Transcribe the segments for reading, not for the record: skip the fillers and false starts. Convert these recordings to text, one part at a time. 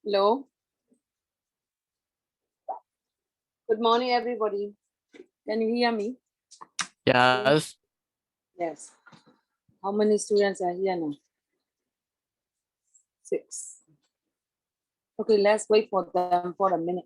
Hello. Good morning, everybody. Can you hear me? Yes. Yes. How many students are here now? 6. Okay, let's wait for them for a minute.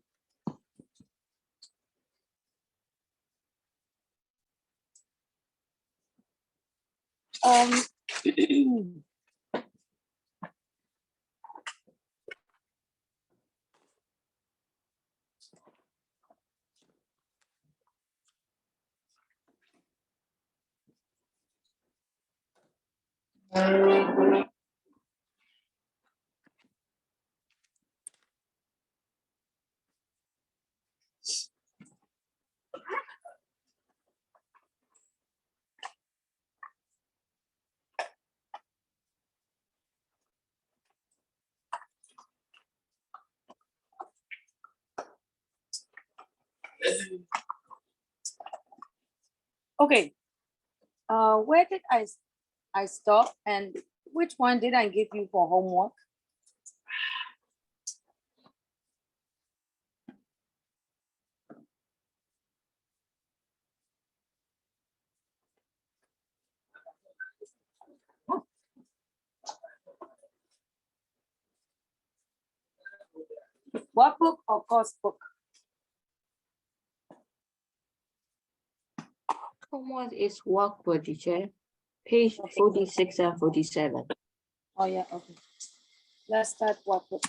Okay. Where did I stop, and which one did I give you for homework? What book or course book? Homework is workbook, teacher. Page 46 and 47. Oh yeah, okay. Let's start what book.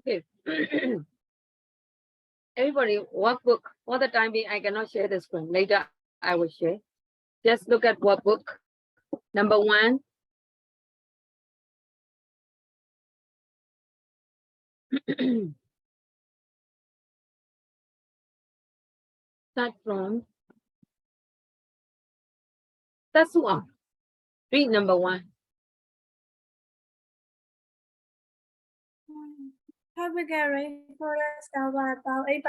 Okay. Everybody, workbook. For the time being, I cannot share the screen. Later, I will share. Just look at workbook. Number 1. Start from. That's one. Read number 1. Tropical rainforests cover about 8% of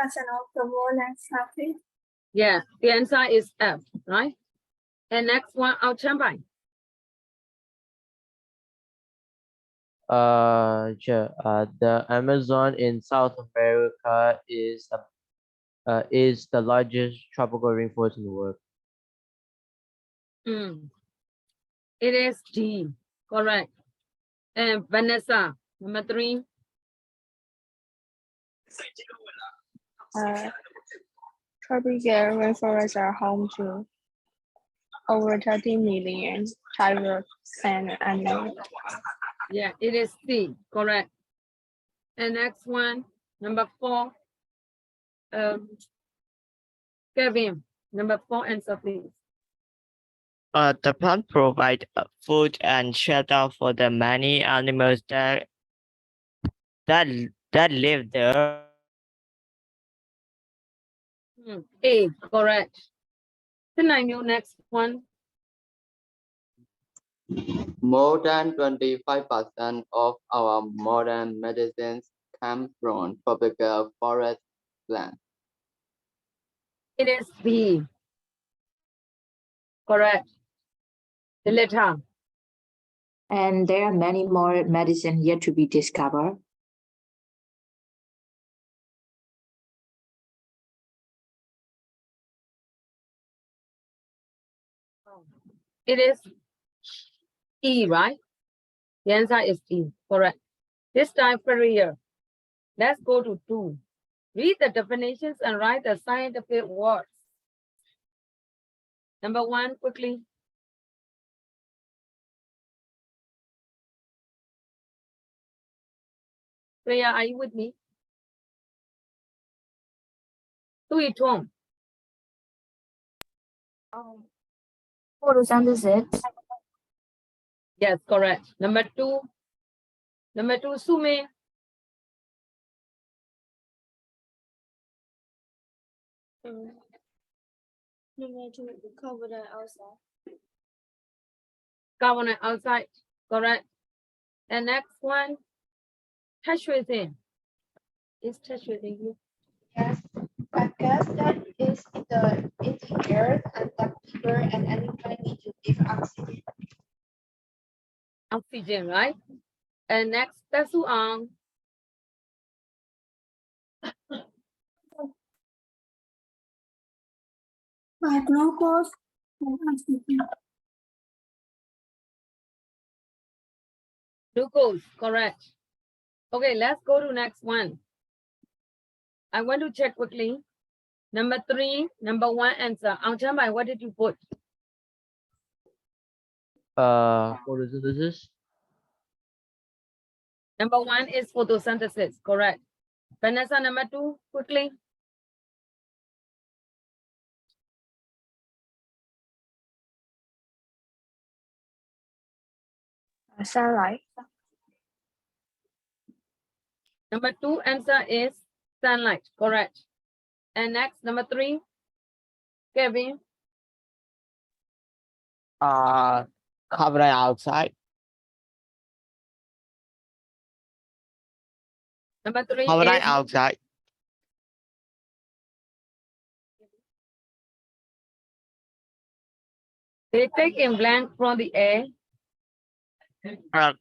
the world land surface. Yeah, the answer is F, right? And next one, I'll jump by. Sure. The Amazon in South America is the largest tropical rainforest in the world. It is D, correct. And Vanessa, number 3. Tropical rainforests are home to over 30 million diverse and animals. Yeah, it is C, correct. And next one, number 4. Kevin, number 4 answer, please. The plant provide food and shelter for the many animals that live there. A, correct. Then I know next one. More than 25% of our modern medicines come from tropical forest plants. It is B, correct. The letter. And there are many more medicine yet to be discovered. It is E, right? The answer is E, correct. This time career. Let's go to 2. Read the definitions and write the scientific words. Number 1, quickly. Priya, are you with me? Tuitong. Photosynthesis. Yes, correct. Number 2. Number 2, Sume. Number 2, carbon dioxide. Carbon dioxide, correct. And next one, tetraethylene. Is tetraethylene here? Yes, a gas that is in the air and that people and animals need to give oxygen. Oxygen, right? And next, Tasuang. Glucose and oxygen. Glucose, correct. Okay, let's go to next one. I want to check quickly. Number 3, number 1 answer. Angchambai, what did you put? Photosynthesis. Number 1 is photosynthesis, correct. Vanessa, number 2, quickly. Sunlight. Number 2 answer is sunlight, correct. And next, number 3, Kevin. Carbon dioxide. Number 3 Carbon is dioxide. they take in blank from the air.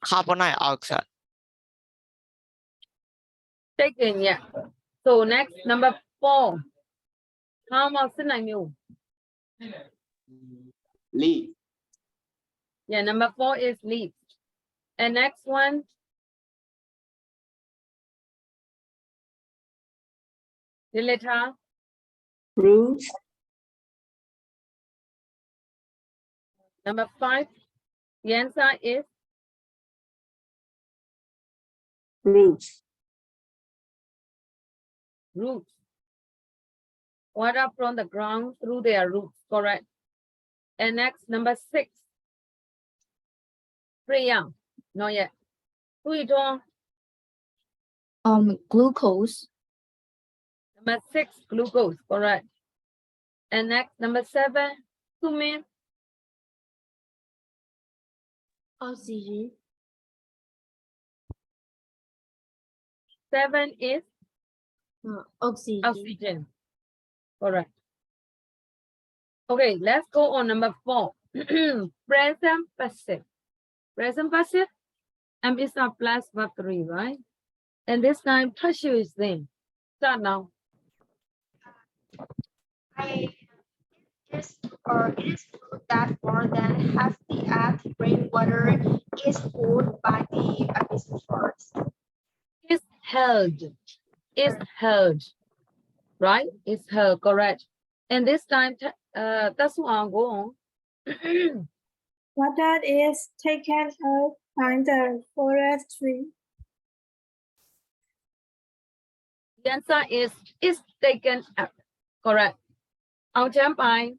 Carbon dioxide. Take in, yeah. So next, number 4. How much you? Leaf. Yeah, number 4 is leaf. And next one. The letter. Roots. Number 5. The answer is Roots. Roots. Water from the ground through their roots, correct. And next, number 6. Priya, not yet. 注意中. Glucose. Number 6, glucose, correct. And next, number 7, Sumin. Oxygen. 7 is Oxygen. oxygen, correct. Okay, let's go on number 4. Present passive. Present passive, M is our plus verb 3, right? And this time, pressure is there. Start now. It is true that more than half the Earth's rainwater is pulled by the abyssal forest. Is held, right? Is held, correct. And this time, that's what I'll go on. Water is taken up by the forestry. The answer is taken up, correct. I'll jump by.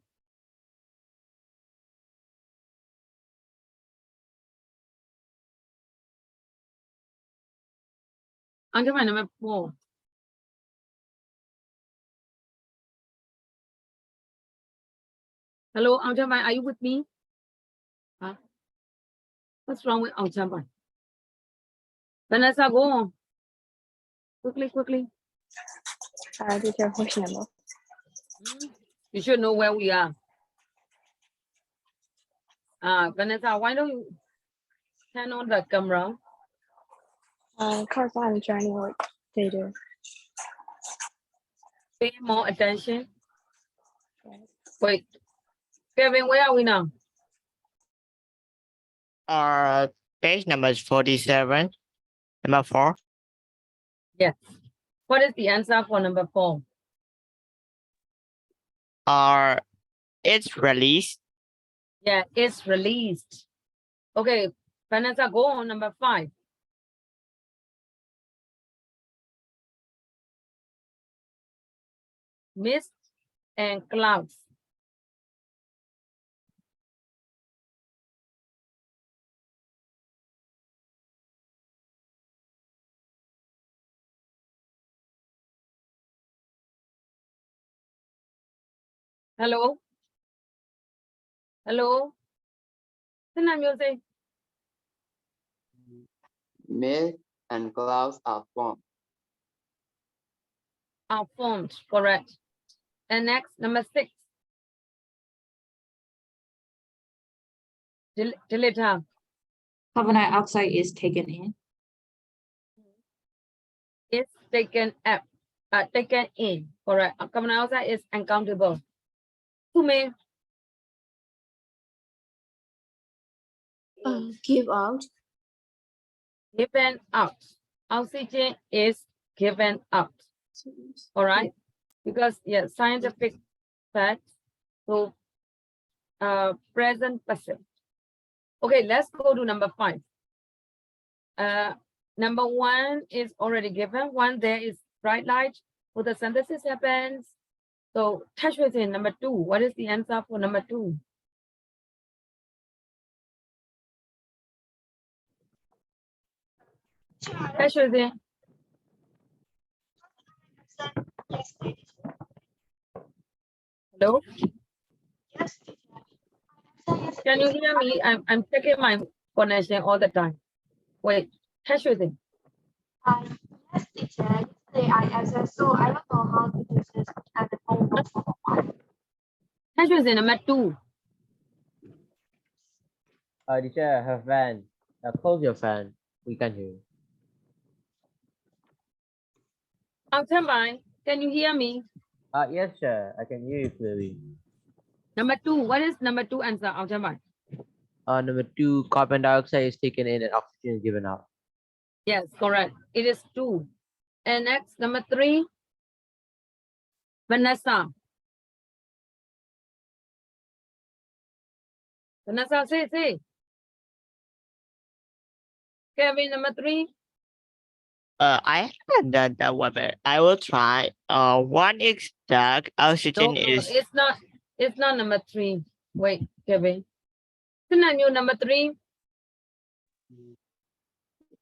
I'll jump by number 4. Hello, I'll jump by. Are you with me? Huh? What's wrong with I'll jump by? Vanessa, go on. Quickly. Teacher, which number? You should know where we are. Vanessa, why don't you turn on the camera? Cause I'm joining what they do. Pay more attention. Wait. Kevin, where are we now? Page number is 47, number 4. Yes. What is the answer for number 4? It's released. Yeah, it's released. Okay, Vanessa, go on number 5. Mist and clouds. Hello? Hello? Turn on music. Mist and clouds are formed. Are formed, correct. And next, number 6. Dilita. Carbon dioxide is taken in. Is taken up, taken in, correct. Carbon dioxide is uncountable. Sume, Give out. given out. Oxygen is given out. All right, because yeah, scientific facts. So, present passive. Okay, let's go to number 5. Number 1 is already given. 1 there is bright light. Photosynthesis happens. So touch with it. Number 2. What is the answer for number 2? Touch with it. Hello? Yes. Can you hear me? I'm checking my connection all the time. Wait, touch with it. Yes, teacher. Yesterday I answered, so I don't know how to do this at the homework for a while. Touch with it. Number 2. Teacher, her fan. Close your fan. We can hear you. Outside, can you hear me? Yes, sir. I can hear you clearly. Number 2. What is number 2 answer? Outside. Number 2, carbon dioxide is taken in and oxygen is given out. Yes, correct. It is 2. And next, number 3. Vanessa. Vanessa, say. Kevin, number 3. I haven't done that one, but I will try. One is that No, oxygen is it's not. It's not number 3. Wait, Kevin. Scenario number 3.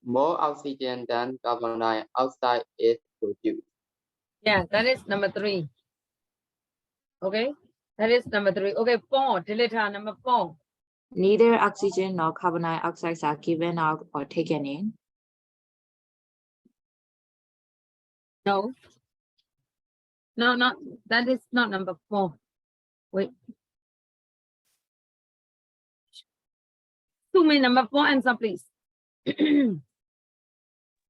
More oxygen than carbon dioxide is produced. Yeah, that is number 3. Okay, that is number 3. Okay, 4. Delete her. Number 4. Neither oxygen nor carbon dioxide are given out or taken in. No. No, not that is not number 4. Wait. To me, number 4 answer, please.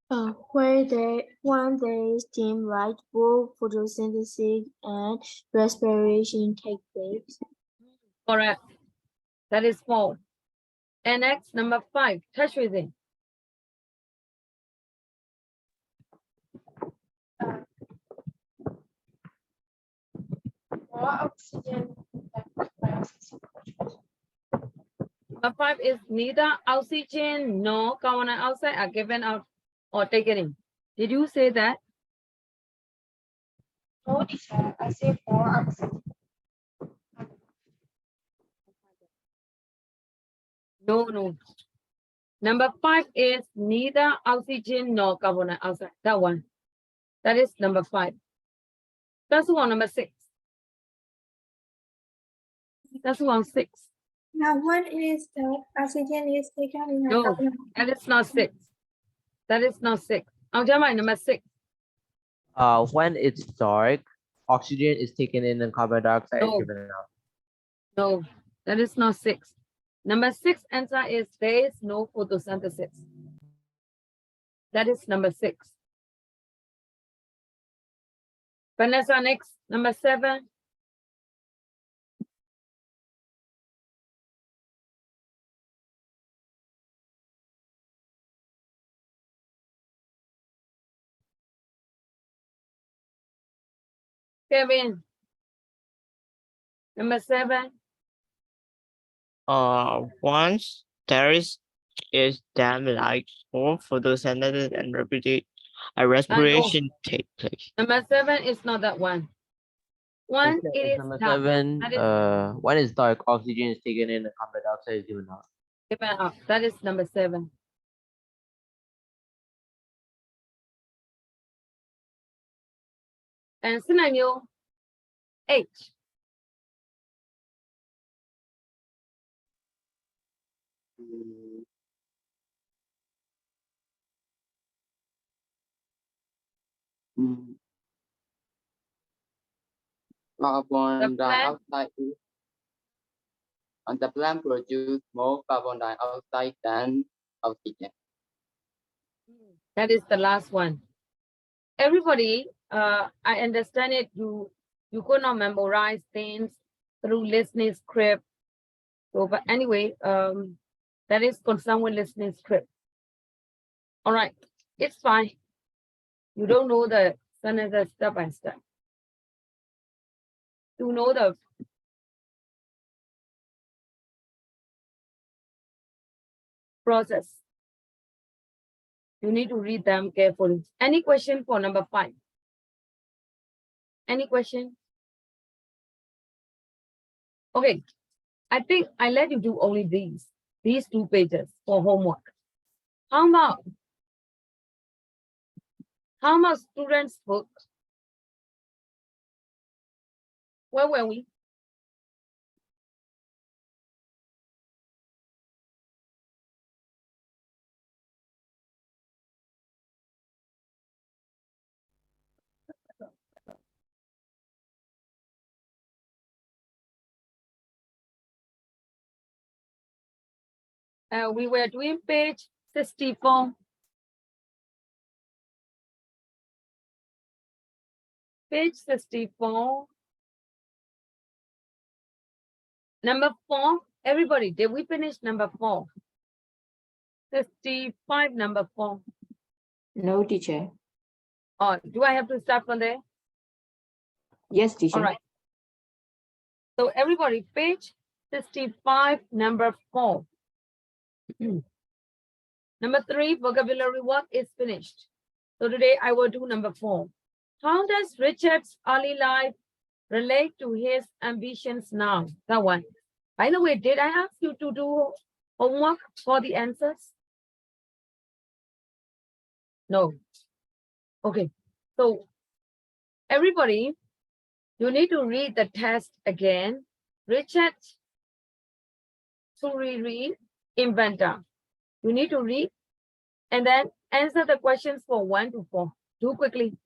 One day steam light bulb photosynthesis and respiration take place. Correct. That is 4. And next, number 5. Touch with it. More oxygen than dioxide. Number 5 is neither oxygen nor carbon dioxide are given out or taken in. Did you say that? No, teacher, I say more oxygen. No. Number 5 is neither oxygen nor carbon dioxide. That one. That is number 5. That's one number 6. That's one 6. Now, what is the oxygen is taken in a No, carbon that is not 6. That is not 6. I'll tell my number 6. When it's dark, oxygen is taken in and carbon dioxide is No. given out. No, that is not 6. Number 6 answer is there is no photosynthesis. That is number 6. Vanessa, next, number 7. Kevin. Number 7. once there is them like for photosynthesis and respiration take place. Number 7 is not that one. One, It's it is number dark. 7. That is When it's dark, oxygen is taken in and carbon dioxide is given out. given out. That is number 7. And scenario 8. Mm, mm. Carbon The plant, dioxide is and the plant produce more carbon dioxide than oxygen. that is the last one. Everybody, I understand it. You could not memorize things through listening script. So, but anyway, that is concerned with listening script. All right, it's fine. You don't know the sentences step by step. You know the process. You need to read them carefully. Any question for number 5? Any question? Okay, I think I let you do only these 2 pages for homework. How about students' book? Where were we? We were doing page 64. Page 64. Number 4. Everybody, did we finish number 4? 55, number 4. No, teacher. Or do I have to start from there? Yes, teacher. All right. So everybody, page 65, number 4. Number 3, vocabulary work is finished. So today I will do number 4. How does Richard's early life relate to his ambitions now? That one. By the way, did I ask you to do homework for the answers? No. Okay. So everybody, you need to read the test again. Richard Suriri inventor. You need to read and then answer the questions for 1 to 4. Do quickly.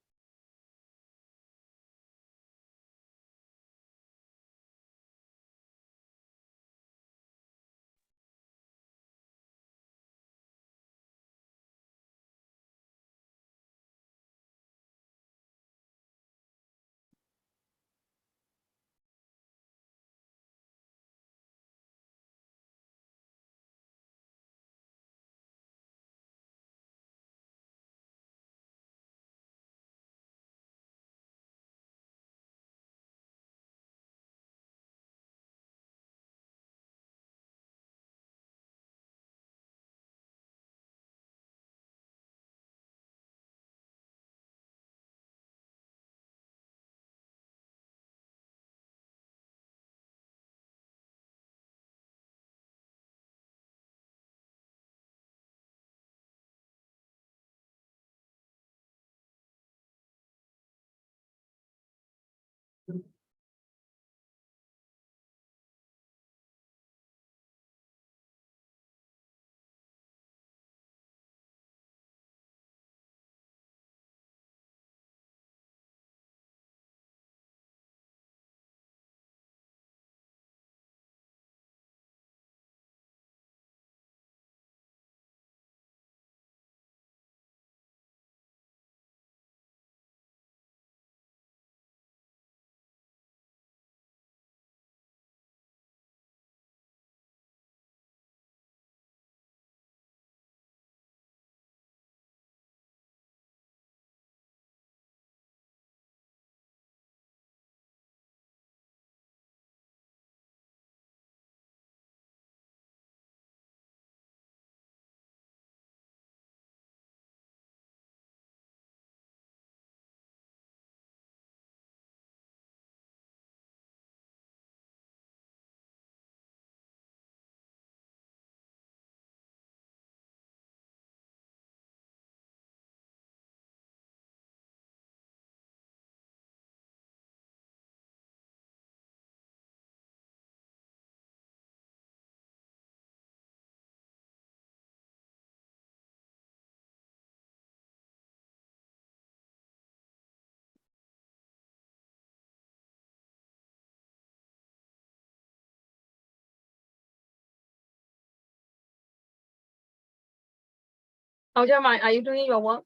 Ohnmar, are you doing your work?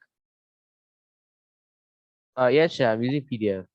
Yes, sir. I'm using PDF.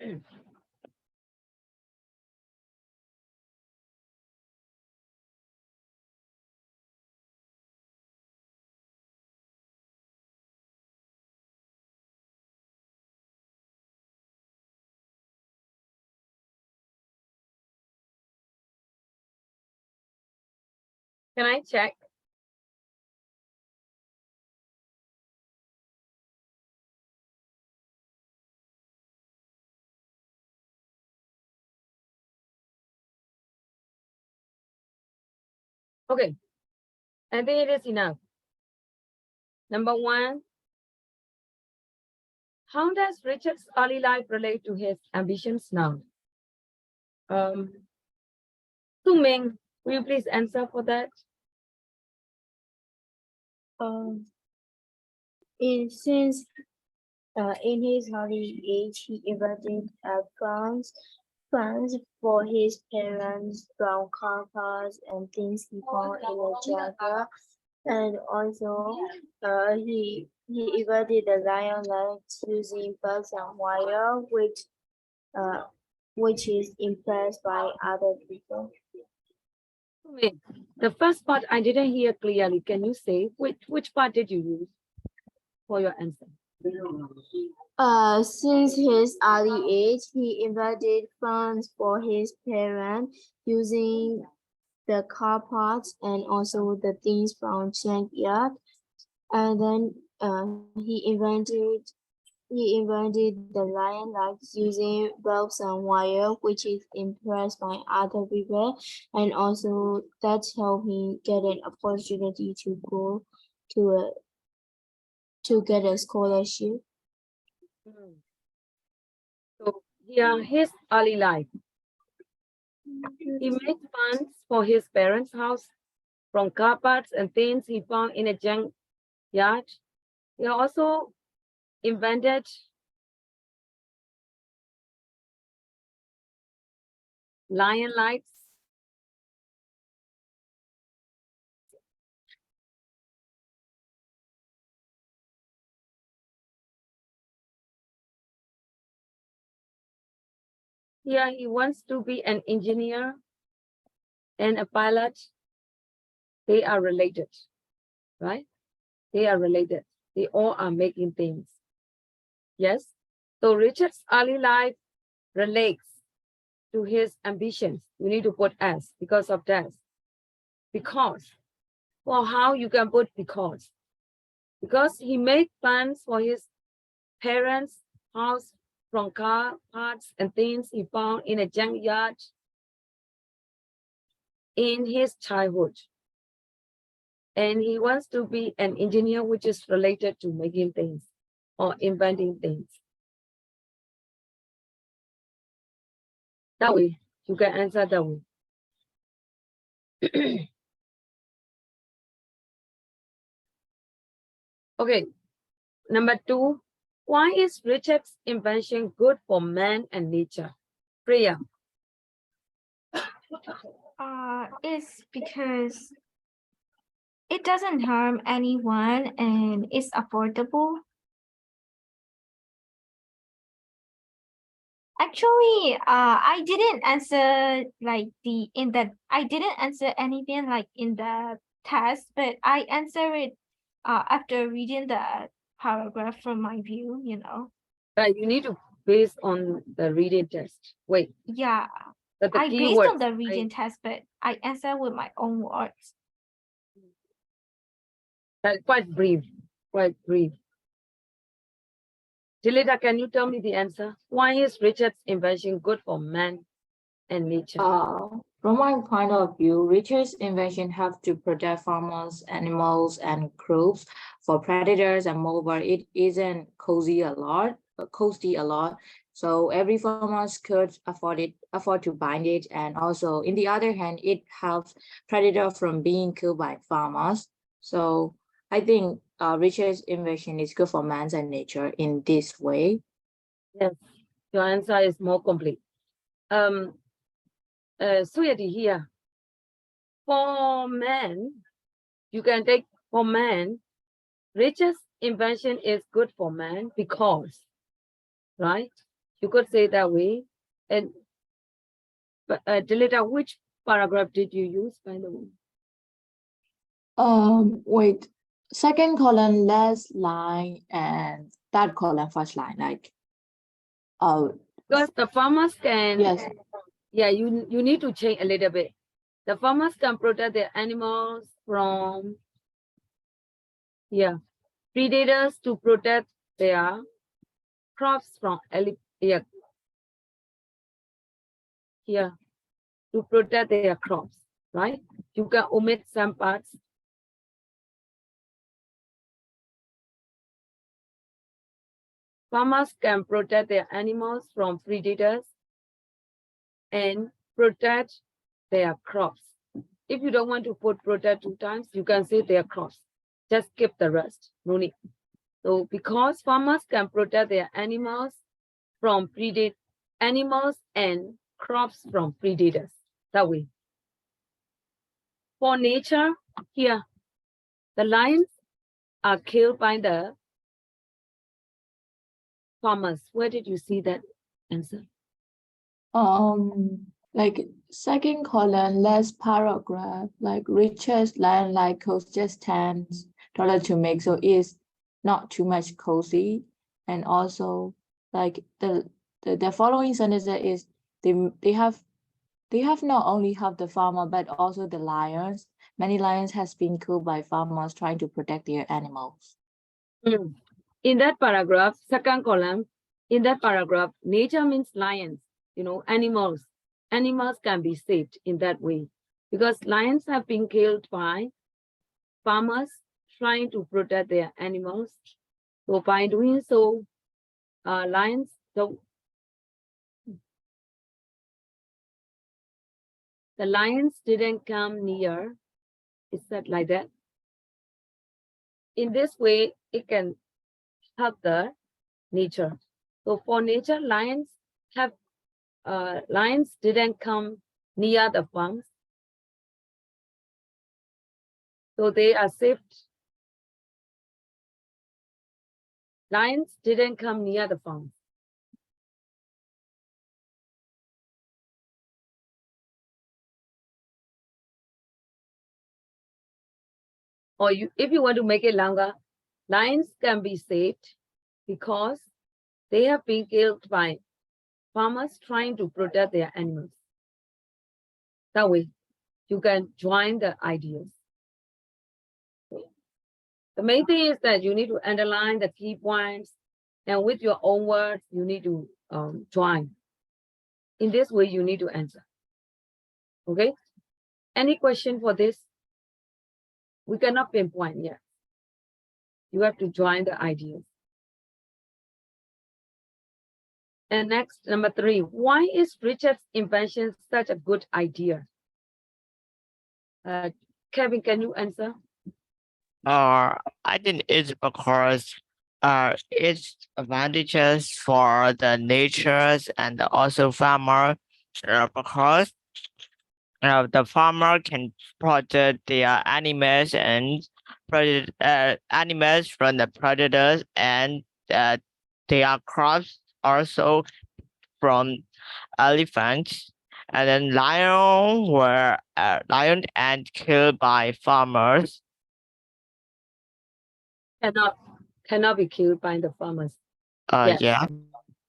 Can I check? Okay, I think it is enough. Number one, how does Richard's early life relate to his ambitions now? Su Ming, will you please answer for that? Since in his early age, he invented funds for his parents from car parts and things he found in a jungle. And also, he invented the lion legs using bugs and wire, which is impressed by other people. Wait, the first part I didn't hear clearly. Can you say which part did you use for your answer? Since his early age, he invented funds for his parents using the car parts and also the things from junkyard. And then he invented the lion legs using bulbs and wire, which is impressed by other people, and also that helped him get an opportunity to go to get a scholarship. So yeah, his early life. He made funds for his parents' house from car parts and things he found in a junkyard. He also invented lion lights. Here he wants to be an engineer and a pilot. They are related, right? They are related. They all are making things. Yes. So Richard's early life relates to his ambitions. You need to put S because of that. Because. Well, how you can put because? Because he made plans for his parents' house from car parts and things he found in a junkyard in his childhood. And he wants to be an engineer, which is related to making things or inventing things. That way, you can answer that way. Okay, number two, why is Richard's invention good for man and nature? Priya. It's because it doesn't harm anyone and it's affordable. Actually, I didn't answer I didn't answer anything like in the test, but I answer it after reading the paragraph from my view, you know. Right, you need to base on the reading test. Wait, Yeah, but the I based keywords, on the reading test, but I answer with my own words. quite brief, quite brief. Dilita, can you tell me the answer? Why is Richard's invention good for man and nature? From my point of view, Richard's invention helps to protect farmers, animals, and crops for predators, and moreover, it isn't costly a lot. So every farmers could afford to buy it, and also, in the other hand, it helps predator from being killed by farmers. So I think Richard's invention is good for man and nature in this way. Yes, your answer is more complete. Suyati here. For man, you can take for man, Richard's invention is good for man because, right? You could say that way. And Delita, which paragraph did you use, by the way? Wait, second column last line and third column first line, like, Because the farmers can, yes, yeah, you need to change a little bit. The farmers can protect their animals from, yeah, predators to protect their crops from, yeah, to protect their crops, right? You can omit some parts. Farmers can protect their animals from predators and protect their crops. If you don't want to put protect 2 times, you can say their crops. Just skip the rest, no need. So because farmers can protect their animals from animals and crops from predators, that way. For nature, here, the lions are killed by the farmers. Where did you see that answer? like second column last paragraph, like richest land like cost just $10 to make, so it's not too much cozy. And also like the following sentence is they have not only helped the farmer but also the lions. Many lions has been killed by farmers trying to protect their animals. In that paragraph, second column, in that paragraph, nature means lions, animals. Animals can be saved in that way because lions have been killed by farmers trying to protect their animals. So by doing so, lions, the lions didn't come near. It's said like that. In this way, it can help the nature. So for nature, lions didn't come near the farms. So they are saved. Lions didn't come near the farms. Or if you want to make it longer, lions can be saved because they have been killed by farmers trying to protect their animals. That way, you can join the ideas. The main thing is that you need to underline the key points, and with your own words, you need to join. In this way, you need to answer. Okay? Any question for this? We cannot pinpoint yet. You have to join the ideas. And next, number 3, why is Richard's invention such a good idea? Kevin, can you answer? I think it's because it's advantages for the natures and also farmer because the farmer can protect their animals and animals from the predators and their crops also from elephants. And then lion and killed by farmers. Cannot be killed by the farmers. Yes. Yeah.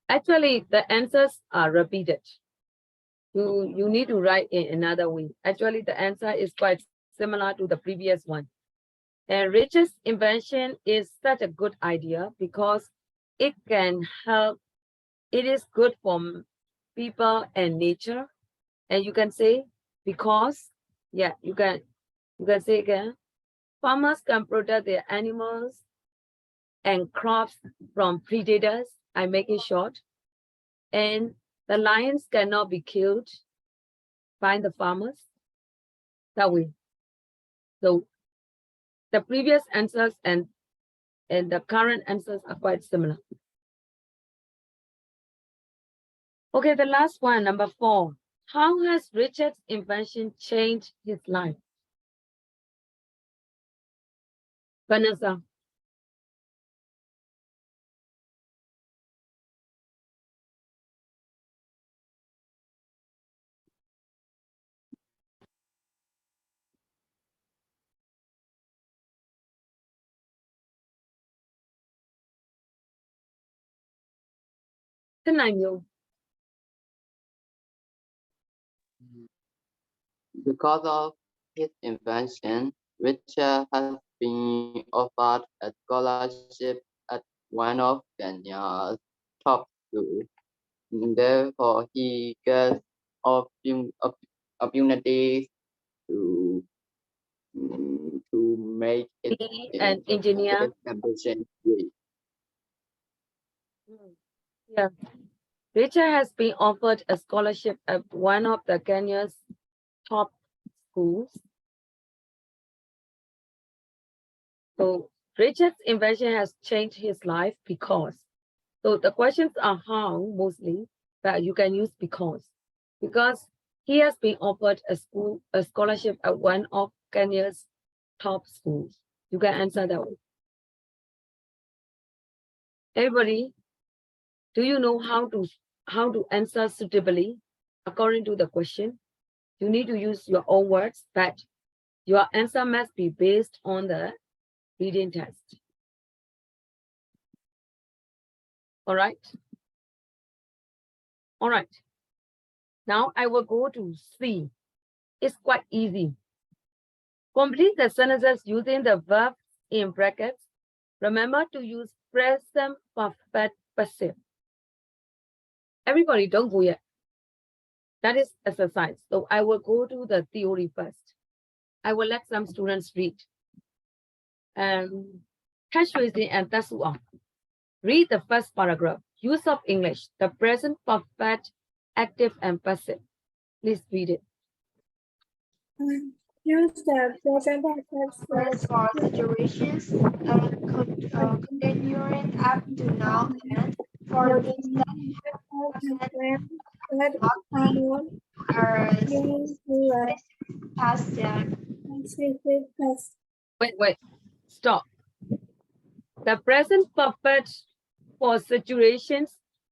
Actually, the answers are repeated. You need to write in another way. Actually, the answer is quite similar to the previous one. And Richard's invention is such a good idea because it can help. It is good for people and nature. And you can say because, yeah, you can say again, farmers can protect their animals and crops from predators. I make it short. And the lions cannot be killed by the farmers. That way. So the previous answers and the current answers are quite similar. Okay, the last one, number 4. How has Richard's invention changed his life? Vanessa. Thân này nhiều. Because of his invention, Richard has been offered a scholarship at one of Kenya's top schools. Therefore, he gets opportunities to make it Be an engineer. ambition. Yeah. Richard has been offered a scholarship at one of the Kenya's top schools. So Richard's invention has changed his life because. So the questions are how mostly, but you can use because. Because he has been offered a scholarship at one of Kenya's top schools. You can answer that one. Everybody, do you know how to answer suitably according to the question? You need to use your own words, but your answer must be based on the reading test. All right. All right. Now I will go to C. It's quite easy. Complete the sentences using the verbs in brackets. Remember to use present perfect passive. Everybody, don't go yet. That is exercise. So I will go to the theory first. I will let some students read. Cash raising and Tasua. Read the first paragraph. Use of English, the present perfect, active, and passive. Please read it. Use the present perfect For situations continuing up to now and for things that are past Wait, stop. The present perfect for situations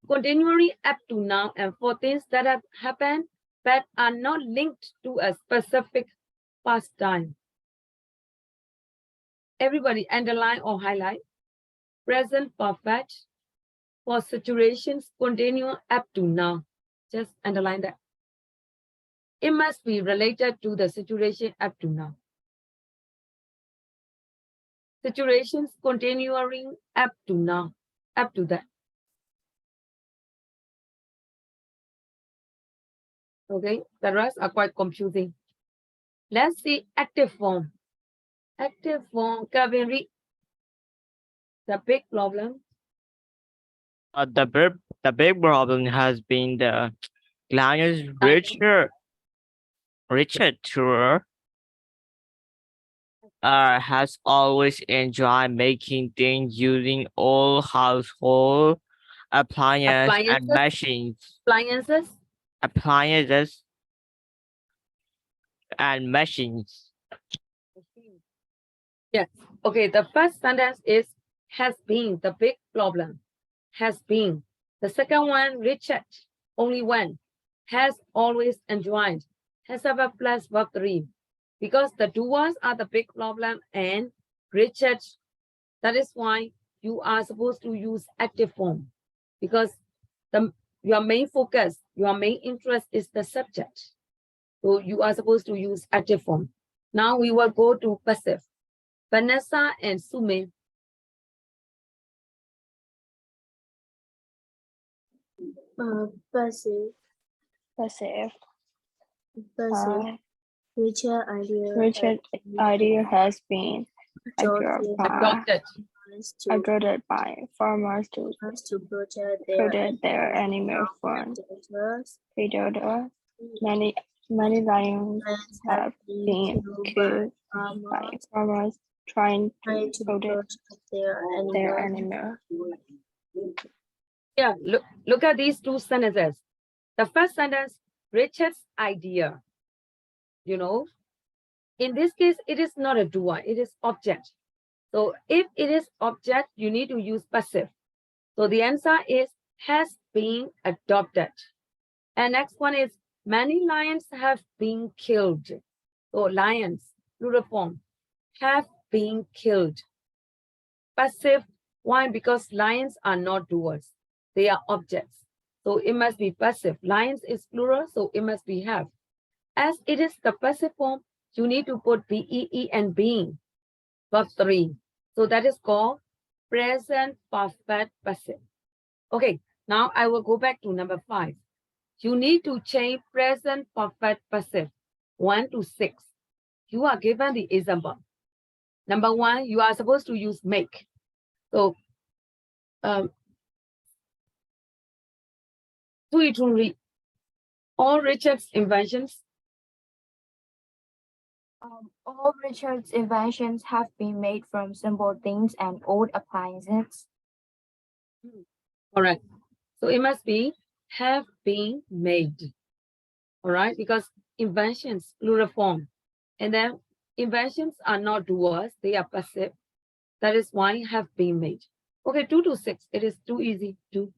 continually up to now and for things that have happened but are not linked to a specific past time. Everybody underline or highlight. Present perfect for situations continue up to now. Just underline that. It must be related to the situation up to now. Situations continuing up to now, up to that. Okay, the rest are quite confusing. Let's see active form. Active form, Kevin, read the big problem. The big problem has been the client's Richard Tour has always enjoyed making things using old household appliances and machines. Appliances and machines. Yes. Okay, the first sentence is has been the big problem. Has been. The second one, Richard, only one. Has always enjoyed. Has ever plus verb 3. Because the two words are the big problem and Richard. That is why you are supposed to use active form. Because your main focus, your main interest is the subject. So you are supposed to use active form. Now we will go to passive. Vanessa and Sumin. Passive. Richard idea has been Adopted. by farmers to protect their animals from predators. Many lions have been killed by farmers trying to protect their animals. Yeah, look at these two sentences. The first sentence, Richard's idea. You know, in this case, it is not a doer, it is object. So if it is object, you need to use passive. So the answer is has been adopted. And next one is many lions have been killed. So lions, plural form, have been killed. Passive, why? Because lions are not doers, they are objects. so it must be passive. Lions is plural, so it must be have. As it is the passive form, you need to put BEE and being, verb 3. So that is called present perfect passive. Okay, now I will go back to number 5. You need to change present perfect passive 1 to 6. You are given the example. Number 1, you are supposed to use make. So, to read all Richard's inventions. All Richard's inventions have been made from simple things and old appliances. Correct. So it must be have been made. All right, because inventions, plural form. And then inventions are not doers, they are passive. That is why have been made. Okay, 2 to 6, it is too easy to.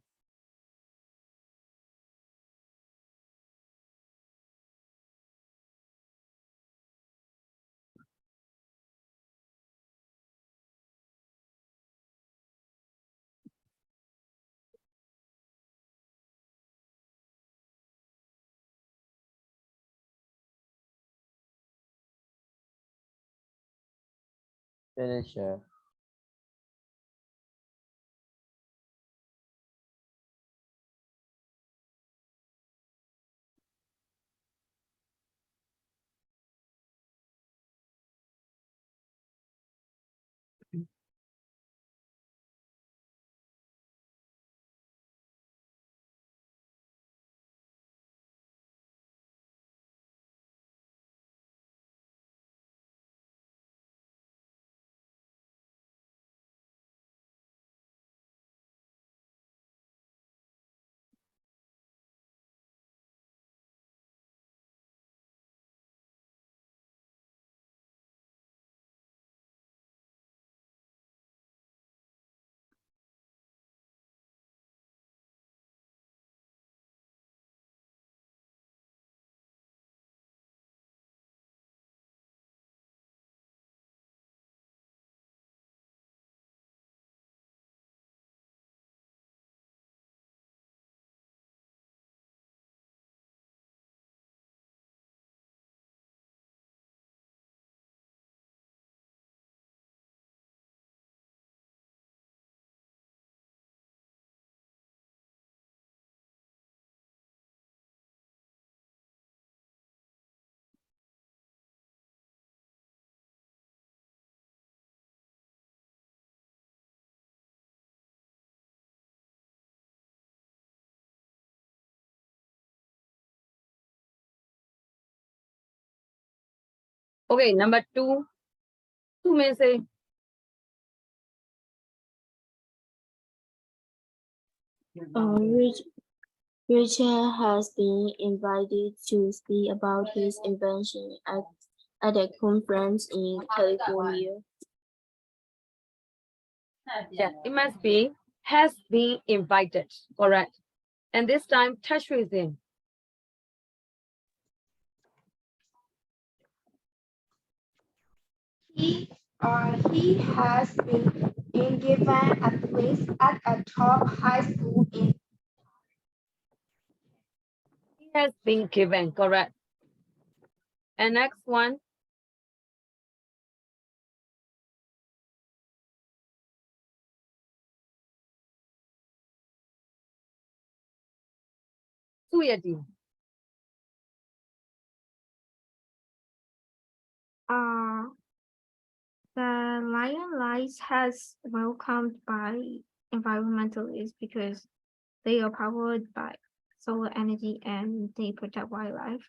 Finisher. Okay, number 2. 2 may say, Richard has been invited to speak about his invention at a conference in California. yeah, it must be has been invited. Correct. And this time, touch with him. He has been given a place at a top high school in. He has been given. Correct. And next one. Suyati. The Lion Lights has welcomed by environmentalists because they are powered by solar energy and they protect wildlife.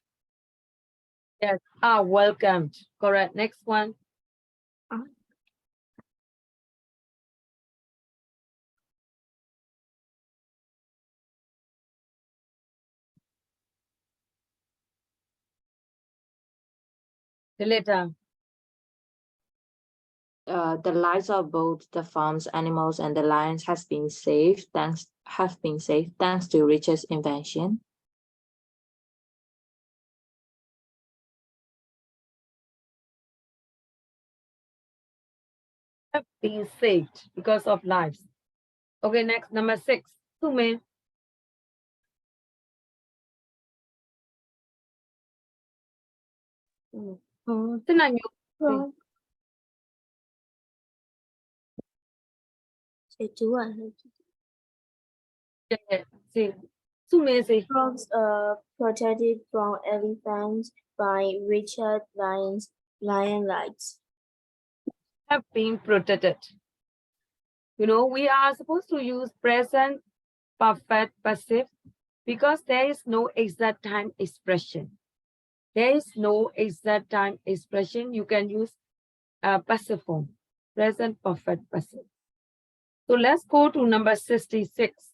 Yes, are welcomed. Correct. Next one. The letter. The lives of both the farm's animals and the lions have been saved thanks to Richard's invention. Have been saved because of lives. Okay, next, number 6. Sume. Thế nào nhiều? Frog. Say chú à? See, see. Frogs are protected from elephants by Richard lion lights. Have been protected. You know, we are supposed to use present perfect passive because there is no exact time expression. There is no exact time expression. You can use passive form, present perfect passive. So let's go to number 66,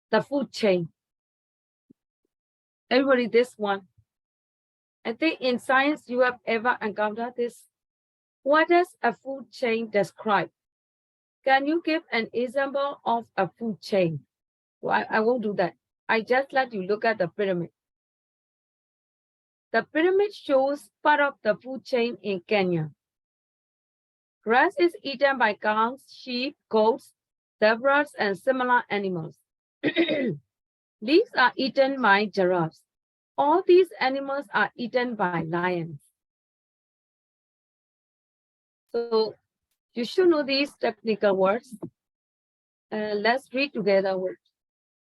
the food chain. Everybody, this one. I think in science you have ever encountered this. What does a food chain describe? Can you give an example of a food chain? Well, I won't do that. I just let you look at the pyramid. The pyramid shows part of the food chain in Kenya. Grass is eaten by cows, sheep, goats, zebras, and similar animals. Leaves are eaten by giraffes. All these animals are eaten by lions. So you should know these technical words. Let's read together words.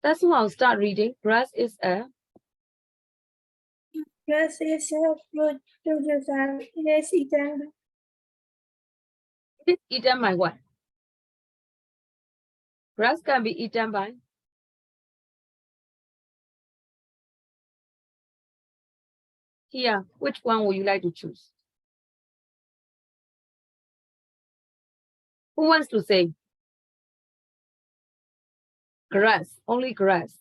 That's why I'll start reading. Grass is a Grass is a producer. It is eaten. It is eaten by what? Grass can be eaten by here. Which one would you like to choose? Who wants to say? Grass, only grass.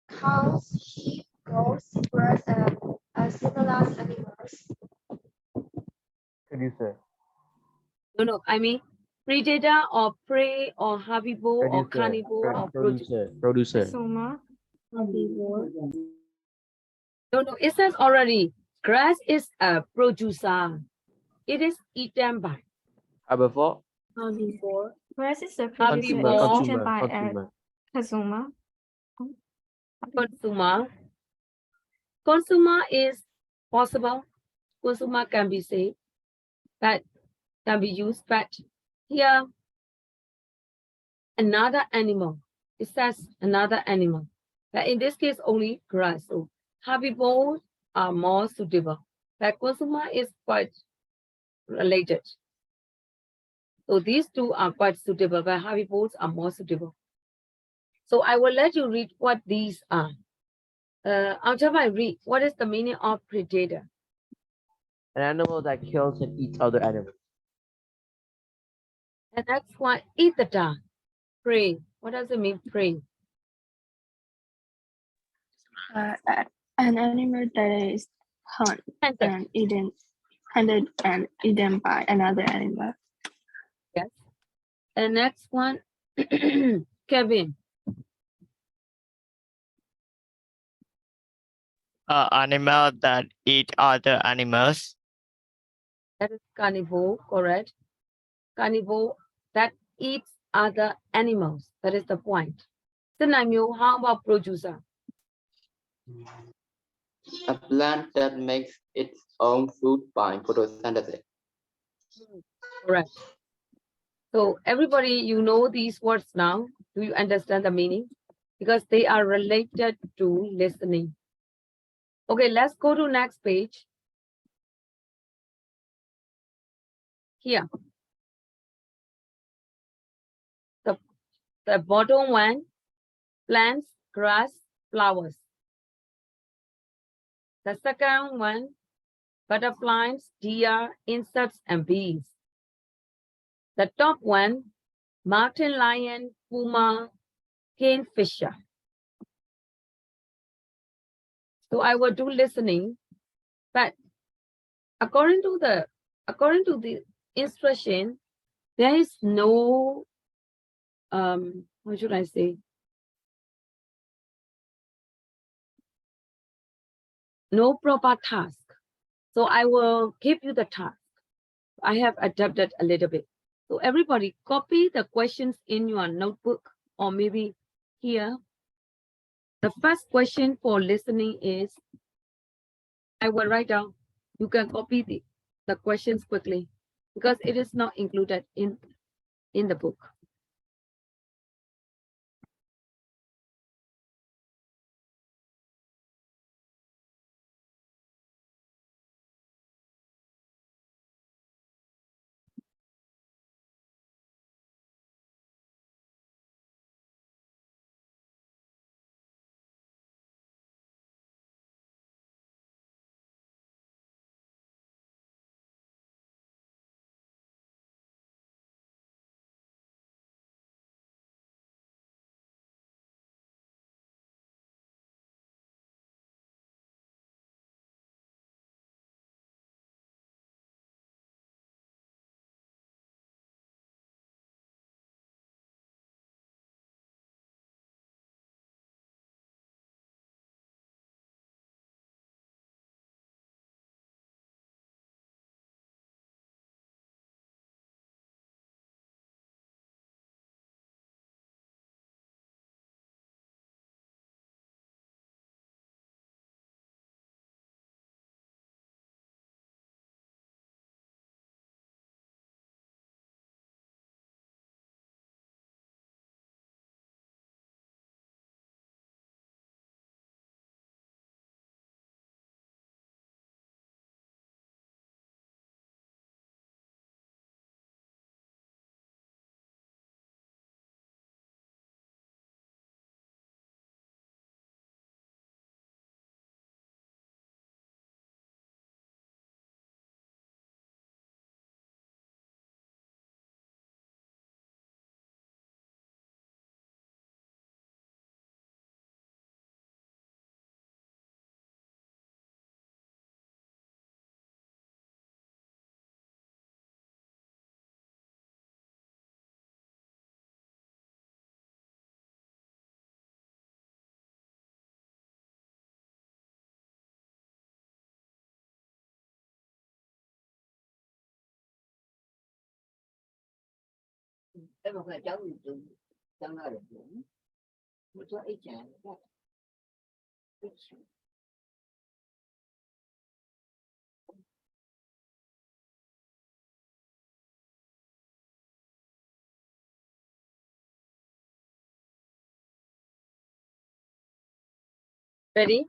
Cows, sheep, goats, birds, and similar animals. Producer. No, I mean predator or prey or herbivore or Producer. carnivore or Producer. Producer. Kasuma. Herbivore. No, it says already. Grass is a producer. It is eaten by. Herbivore. Herbivore. Grass is a Herbivore. producer Consumer, eaten by a Consumer. Kasuma. Consumer. Consumer is possible. Consumer can be said. That can be used, but here another animal. It says another animal. But in this case, only grass. So herbivores are more suitable. But consumer is quite related. So these two are quite suitable, but herbivores are more suitable. So I will let you read what these are. Until I read, what is the meaning of predator? An animal that kills and eats other animals. The next one, eat the dog. Prey. What does it mean, prey? An animal that is hunted and eaten by another animal. Yes. The next one, Kevin. Animal that eat other animals. That is carnivore, correct? Carnivore that eats other animals. That is the point. Sinamyo, how about producer? A plant that makes its own food by photosynthesis. Correct. So everybody, you know these words now. Do you understand the meaning? Because they are related to listening. Okay, let's go to next page. Here. The bottom one, plants, grass, flowers. The second one, butterflies, deer, insects, and bees. The top one, mountain lion, puma, kingfisher. So I will do listening, but according to the instruction, there is no what should I say? No proper task. So I will give you the task. I have adapted a little bit. So everybody copy the questions in your notebook or maybe here. The first question for listening is, I will write down. You can copy the questions quickly because it is not included in the book. Ready?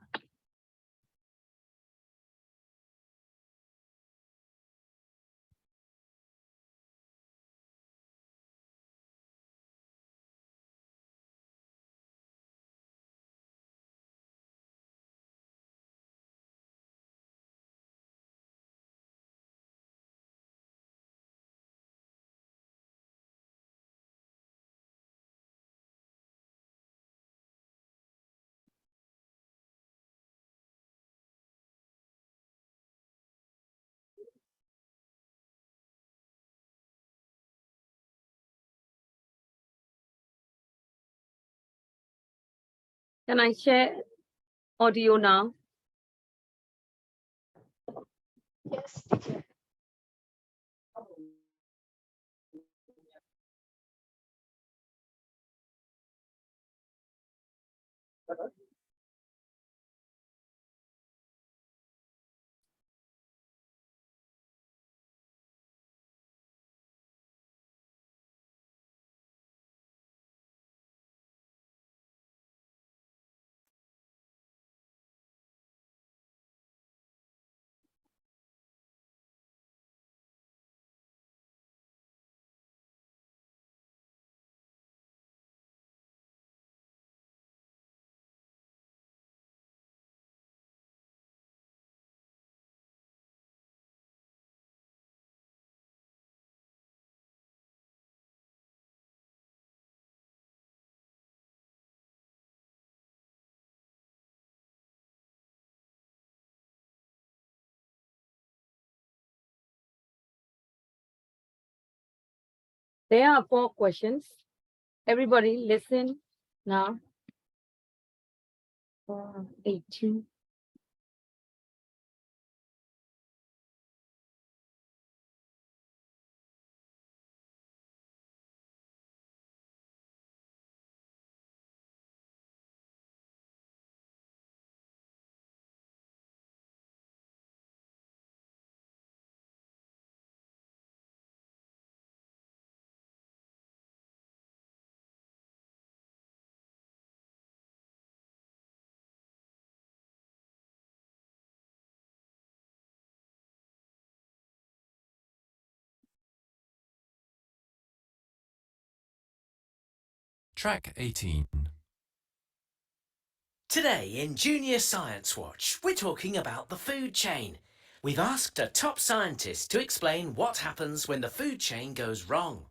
Can I share audio now? Yes, teacher. There are 4 questions. Everybody listen now. 18. Track 18. Today in Junior Science Watch, we're talking about the food chain. We've asked a top scientist to explain what happens when the food chain goes wrong.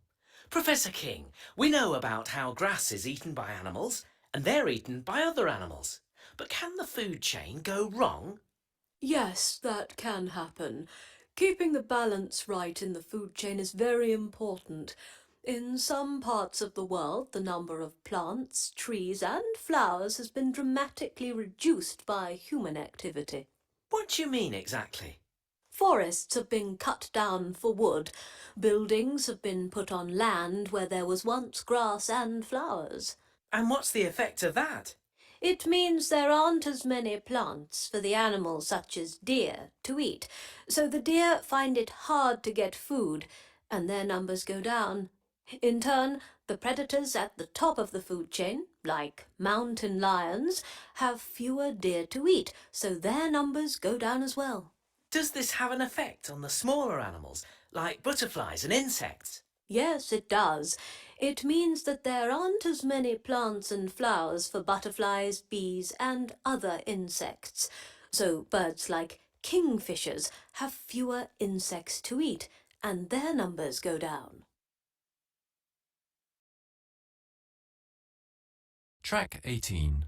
Professor King, we know about how grass is eaten by animals and they're eaten by other animals. But can the food chain go wrong? Yes, that can happen. Keeping the balance right in the food chain is very important. In some parts of the world, the number of plants, trees and flowers has been dramatically reduced by human activity. What do you mean exactly? Forests have been cut down for wood. Buildings have been put on land where there was once grass and flowers. And what's the effect of that? It means there aren't as many plants for the animals such as deer to eat, so the deer find it hard to get food and their numbers go down. In turn, the predators at the top of the food chain, like mountain lions, have fewer deer to eat, so their numbers go down as well. Does this have an effect on the smaller animals, like butterflies and insects? Yes, it does. It means that there aren't as many plants and flowers for butterflies, bees and other insects. So birds like kingfishers have fewer insects to eat and their numbers go down. Track 18.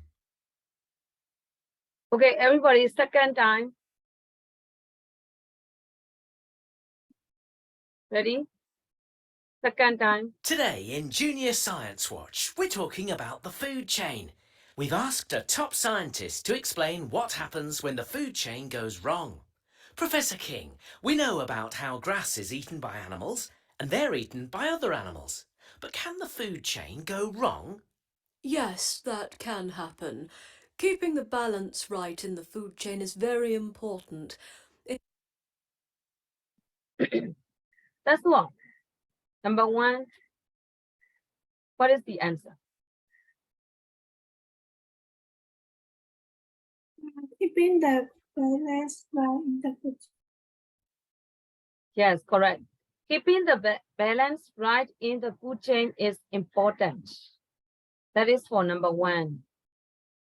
Okay, everybody, second time. Ready? Second time. Today in Junior Science Watch, we're talking about the food chain. We've asked a top scientist to explain what happens when the food chain goes wrong. Professor King, we know about how grass is eaten by animals and they're eaten by other animals. But can the food chain go wrong? Yes, that can happen. Keeping the balance right in the food chain is very important. That's all. Number one. What is the answer? Keeping the balance right in the food. Yes, correct. Keeping the balance right in the food chain is important. That is for number one.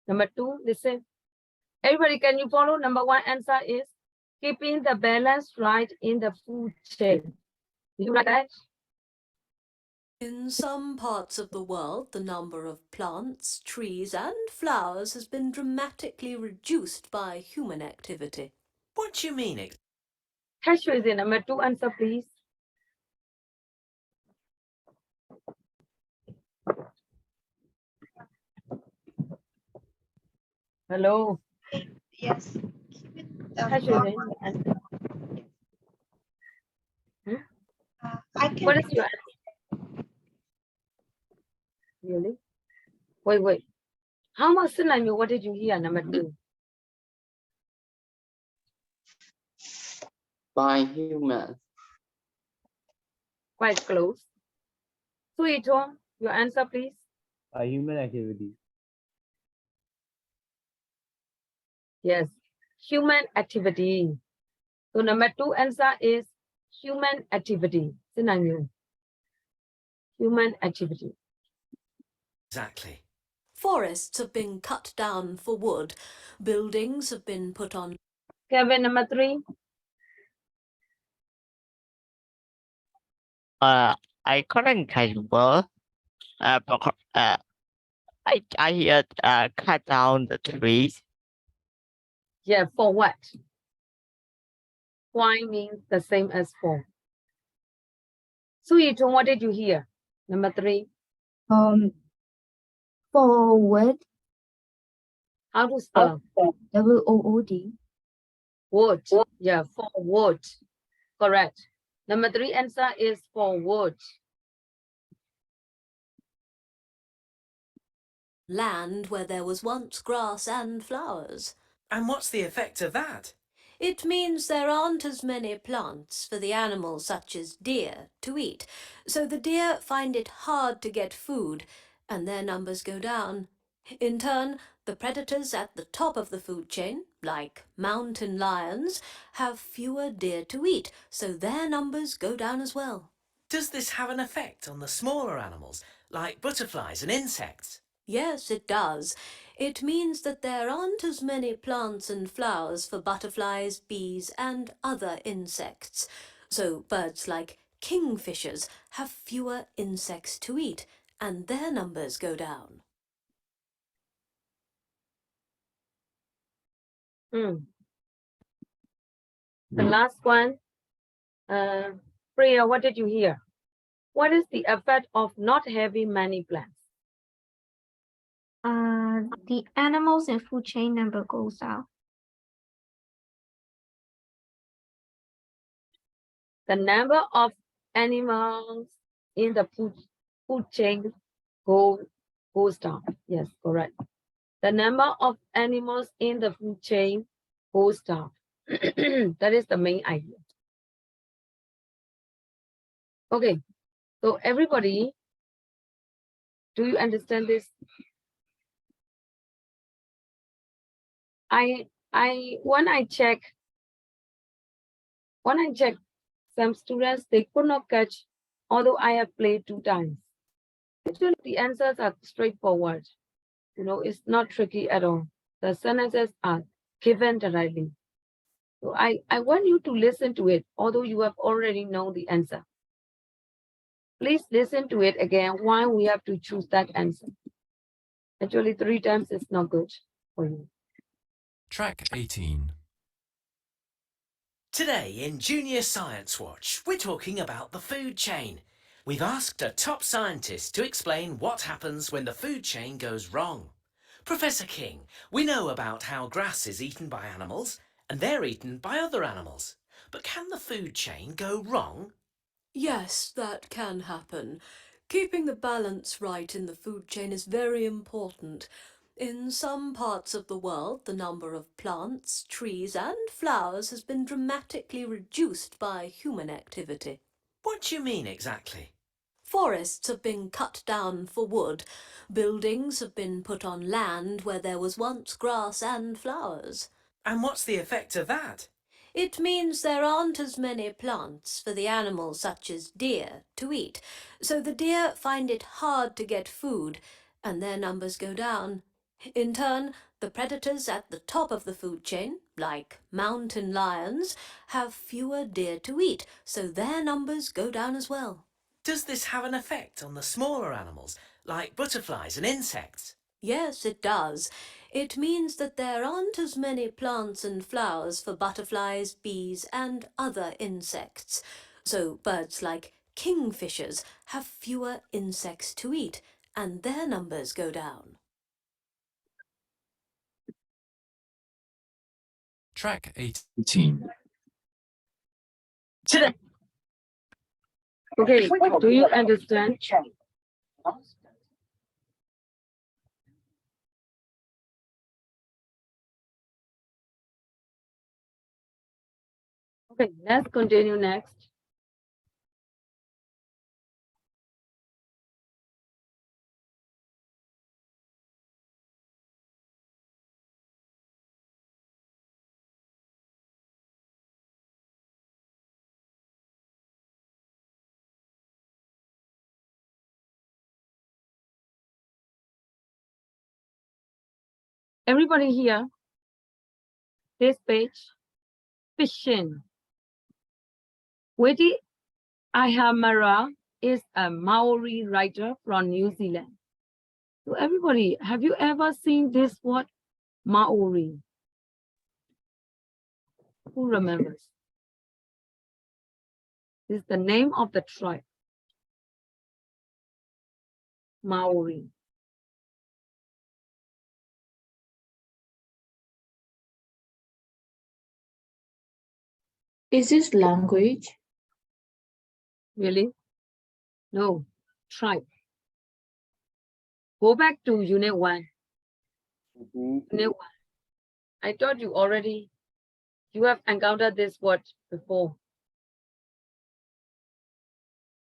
Number two, listen. Everybody, can you follow? Number one answer is keeping the balance right in the food chain. Did you write that? In some parts of the world, the number of plants, trees and flowers has been dramatically reduced by human activity. What do you mean? Cash is in number two answer, please. Hello. Yes. Cash is in the answer. I can What is your answer? Really? Wait. How much synonym? What did you hear? Number two. By humans. Quite close. Suito, your answer, please. Human activity. Yes, human activity. So number two answer is human activity. Synonym. Human activity. Exactly. Forests have been cut down for wood. Buildings have been put on. Kevin, number three. I couldn't catch well. I hear cut down the trees. Yeah, for what? Why means the same as for. Suito, what did you hear? Number three. Forward. How to spell? WOOD. Wood. Yeah, for wood. Correct. Number three answer is for wood. Land where there was once grass and flowers. And what's the effect of that? It means there aren't as many plants for the animals such as deer to eat, so the deer find it hard to get food and their numbers go down. In turn, the predators at the top of the food chain, like mountain lions, have fewer deer to eat, so their numbers go down as well. Does this have an effect on the smaller animals, like butterflies and insects? Yes, it does. It means that there aren't as many plants and flowers for butterflies, bees, and other insects. So birds like kingfishers have fewer insects to eat, and their numbers go down. The last one, Priya, what did you hear? What is the effect of not having many plants? The animals and food chain number goes down. The number of animals in the food chain goes down. Yes, correct. The number of animals in the food chain goes down. That is the main idea. Okay, so everybody, do you understand this? When I check some students, they could not catch, although I have played 2 times. Actually, the answers are straightforward. You know, it's not tricky at all. The sentences are given directly. So I want you to listen to it, although you have already known the answer. Please listen to it again why we have to choose that answer. Actually, 3 times is not good for you. Track 18. Today in Junior Science Watch, we're talking about the food chain. We've asked a top scientist to explain what happens when the food chain goes wrong. Professor King, we know about how grass is eaten by animals and they're eaten by other animals. But can the food chain go wrong? Yes, that can happen. Keeping the balance right in the food chain is very important. In some parts of the world, the number of plants, trees, and flowers has been dramatically reduced by human activity. What do you mean exactly? Forests have been cut down for wood. Buildings have been put on land where there was once grass and flowers. And what's the effect of that? It means there aren't as many plants for the animals such as deer to eat, so the deer find it hard to get food, and their numbers go down. In turn, the predators at the top of the food chain, like mountain lions, have fewer deer to eat, so their numbers go down as well. Does this have an effect on the smaller animals, like butterflies and insects? Yes, it does. It means that there aren't as many plants and flowers for butterflies, bees, and other insects. So birds like kingfishers have fewer insects to eat, and their numbers go down. Track 18. Okay, do you understand? Okay, let's continue next. Everybody here, this page, fishing. Wadi Ihamara is a Maori writer from New Zealand. So everybody, have you ever seen this word, Maori? Who remembers? This is the name of the tribe, Maori. Is this language? Really? No, tribe. Go back to Unit 1. Unit 1. I thought you have encountered this word before.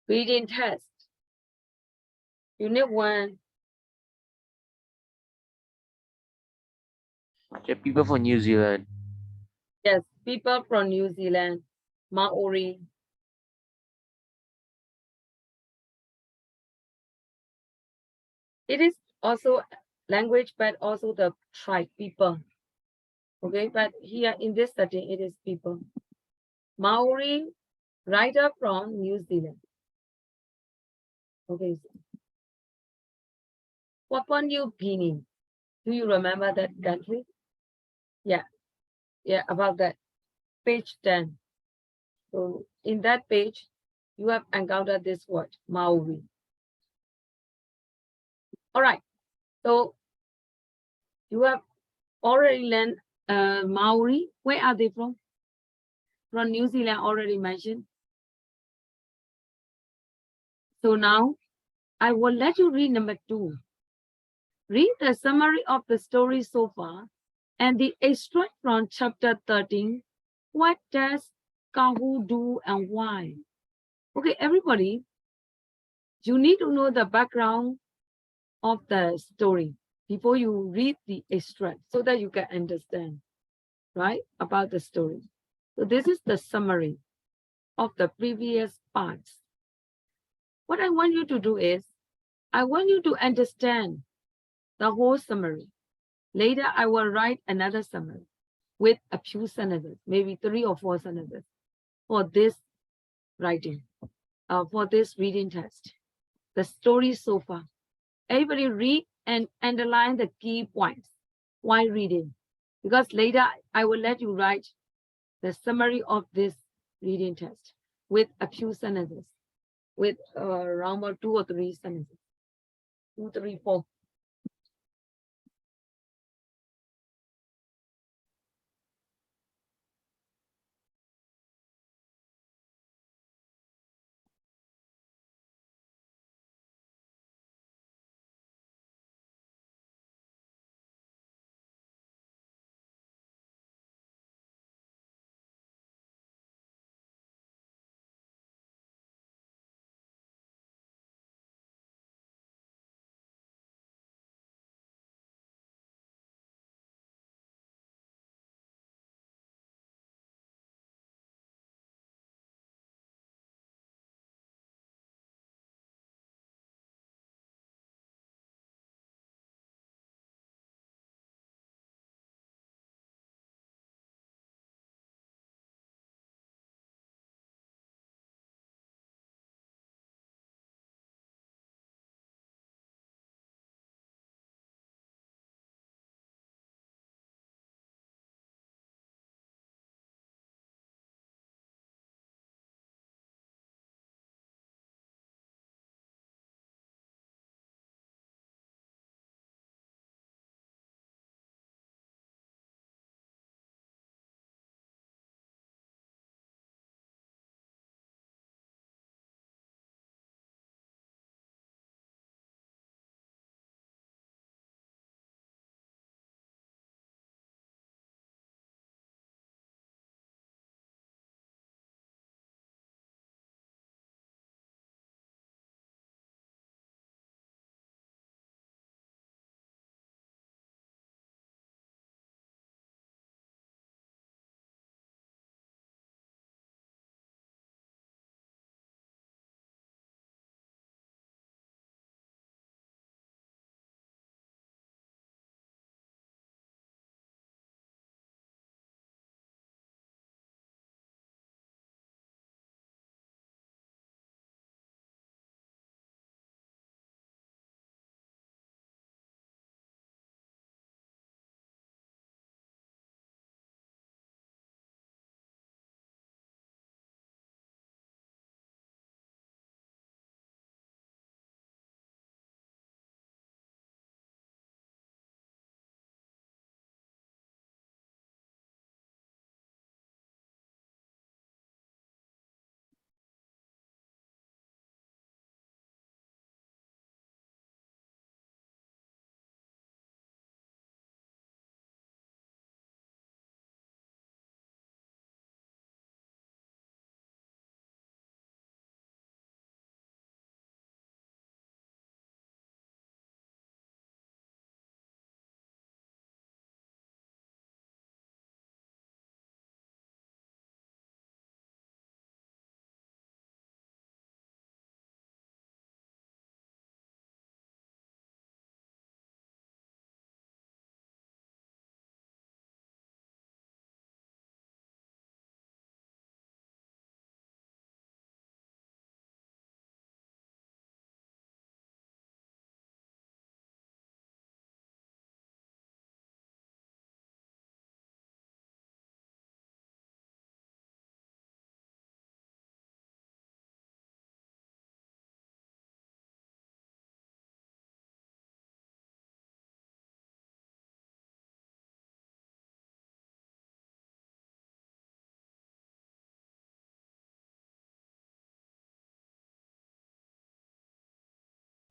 Reading test. Unit 1. The people from New Zealand. Yes, people from New Zealand, Maori. It is also language, but also the tribe people. Okay, but here in this setting, it is people. Maori writer from New Zealand. Okay. Papua New Guinea. Do you remember that country? Yeah, about that. Page 10. So in that page, you have encountered this word, Maori. All right. So you have already learned Maori. Where are they from? From New Zealand, already mentioned. So now I will let you read number 2. Read the summary of the story so far and the extract from chapter 13. What does Kahu do and why? Okay, everybody, you need to know the background of the story before you read the extract so that you can understand, right, about the story. So this is the summary of the previous parts. What I want you to do is, I want you to understand the whole summary. Later, I will write another summary with a few sentences, maybe 3 or 4 sentences for this writing, for this reading test. The story so far. Everybody read and underline the key points while reading, because later I will let you write the summary of this reading test with a few sentences, with around 2 or 3 sentences, 2, 3, 4.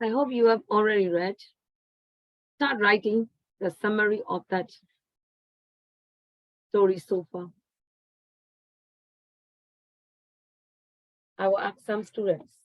I hope you have already read. Start writing the summary of that story so far. I will ask some students.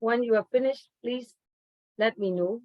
When you are finished, please let me know.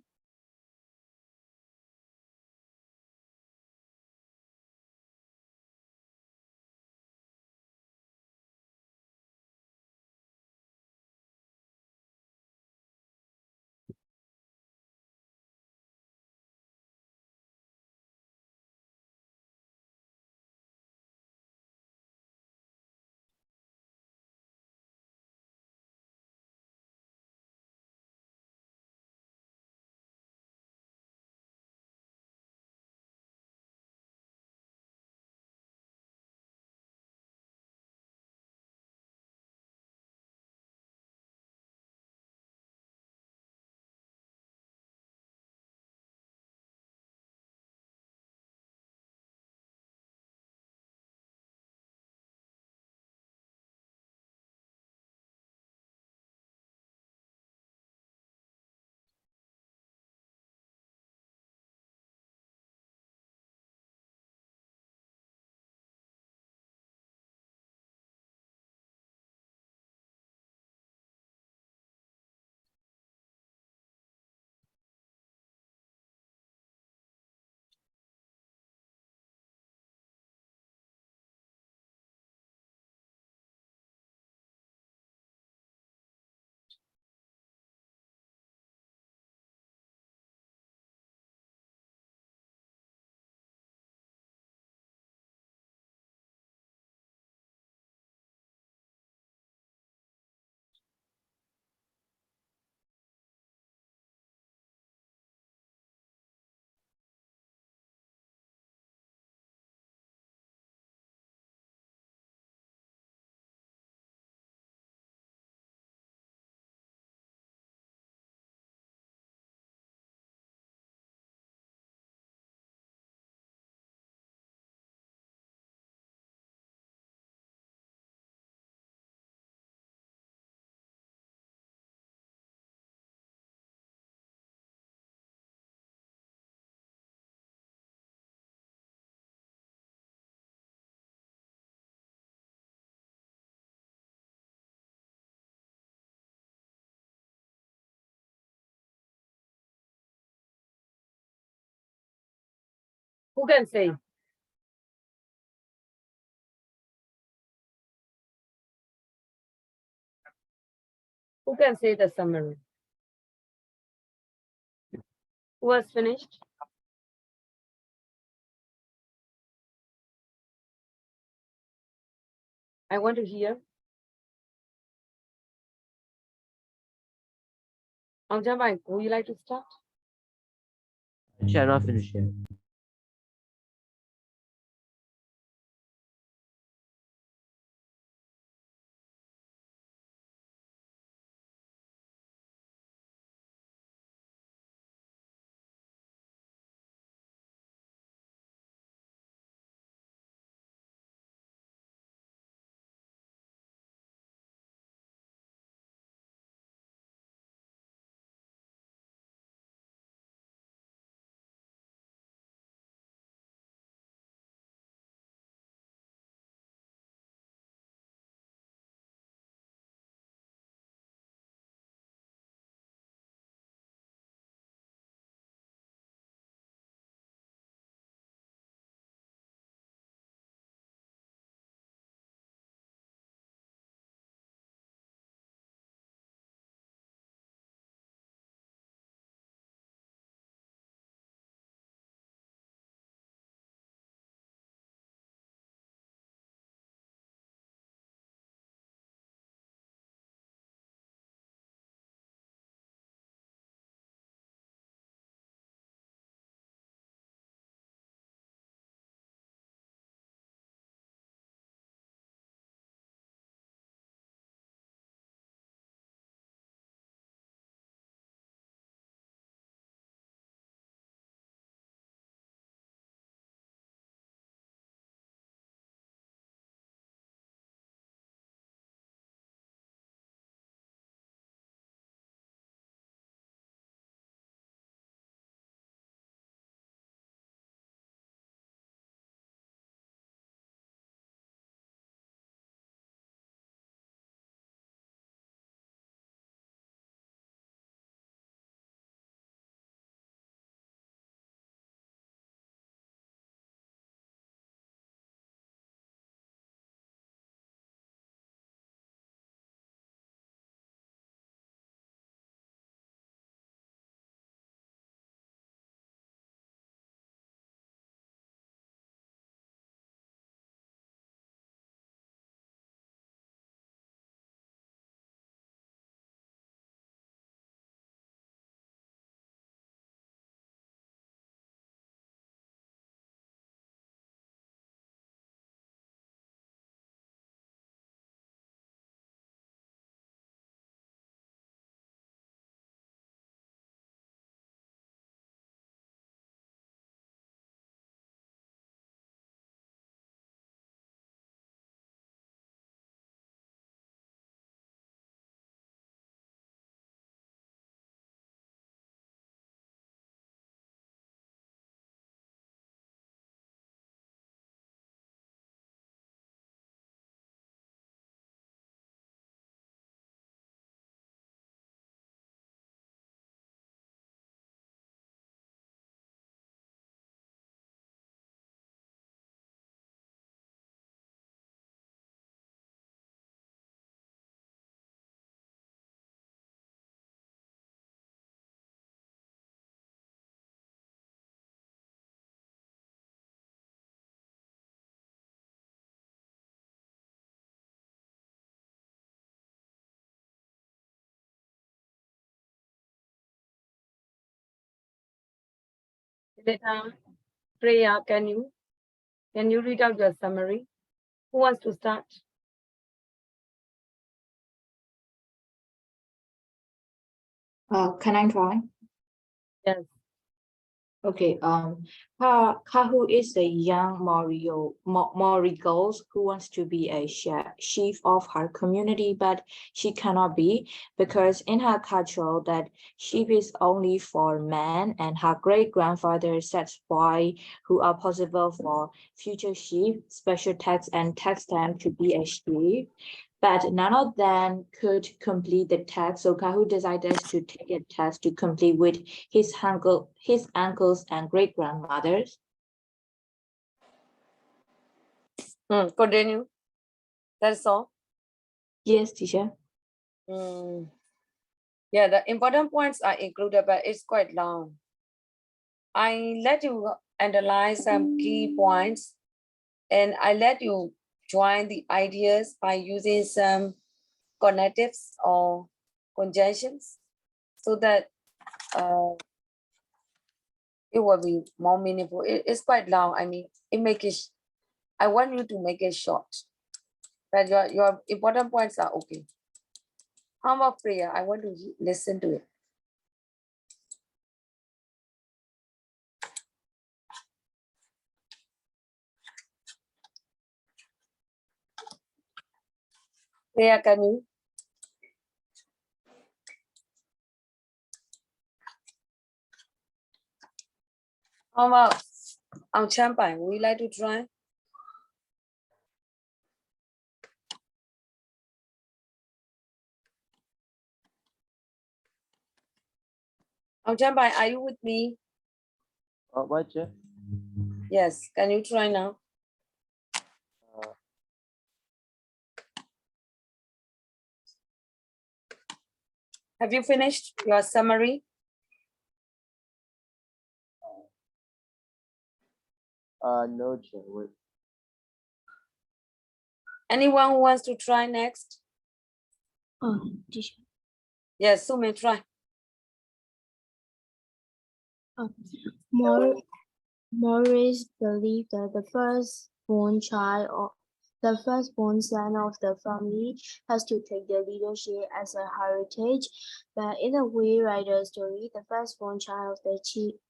Who can say? Who can say the summary? Who has finished? I want to hear. Amjad, would you like to start? Actually, I'm not finished yet. Freya, can you read out your summary? Who wants to start? Can I try? Yes. Okay, Kahu is a young Marigold who wants to be a chief of her community, but she cannot be because in her culture that sheep is only for men, and her great-grandfather sets why who are possible for future sheep, special tax and tax them to be a sheep. But none of them could complete the test, so Kahu decided to take a test to complete with his uncles and great grandmothers. Continue. That's all. Yes, teacher. Yeah, the important points are included, but it's quite long. I let you analyze some key points, and I let you join the ideas by using some connectives or conjunctions so that it will be more meaningful. It's quite long. I mean, I want you to make it short, but your important points are okay. How about prayer? I want to listen to it. Prayer, can you? How about Champai? Would you like to try? Champai, are you with me? What, Jeff? Yes. Can you try now? Have you finished your summary? No, Jeff. Wait. Anyone who wants to try next? Teacher. Yes, Sume, try. Maurice believed that the firstborn son of the family has to take the leadership as a heritage. But in the way write the story, the firstborn child of the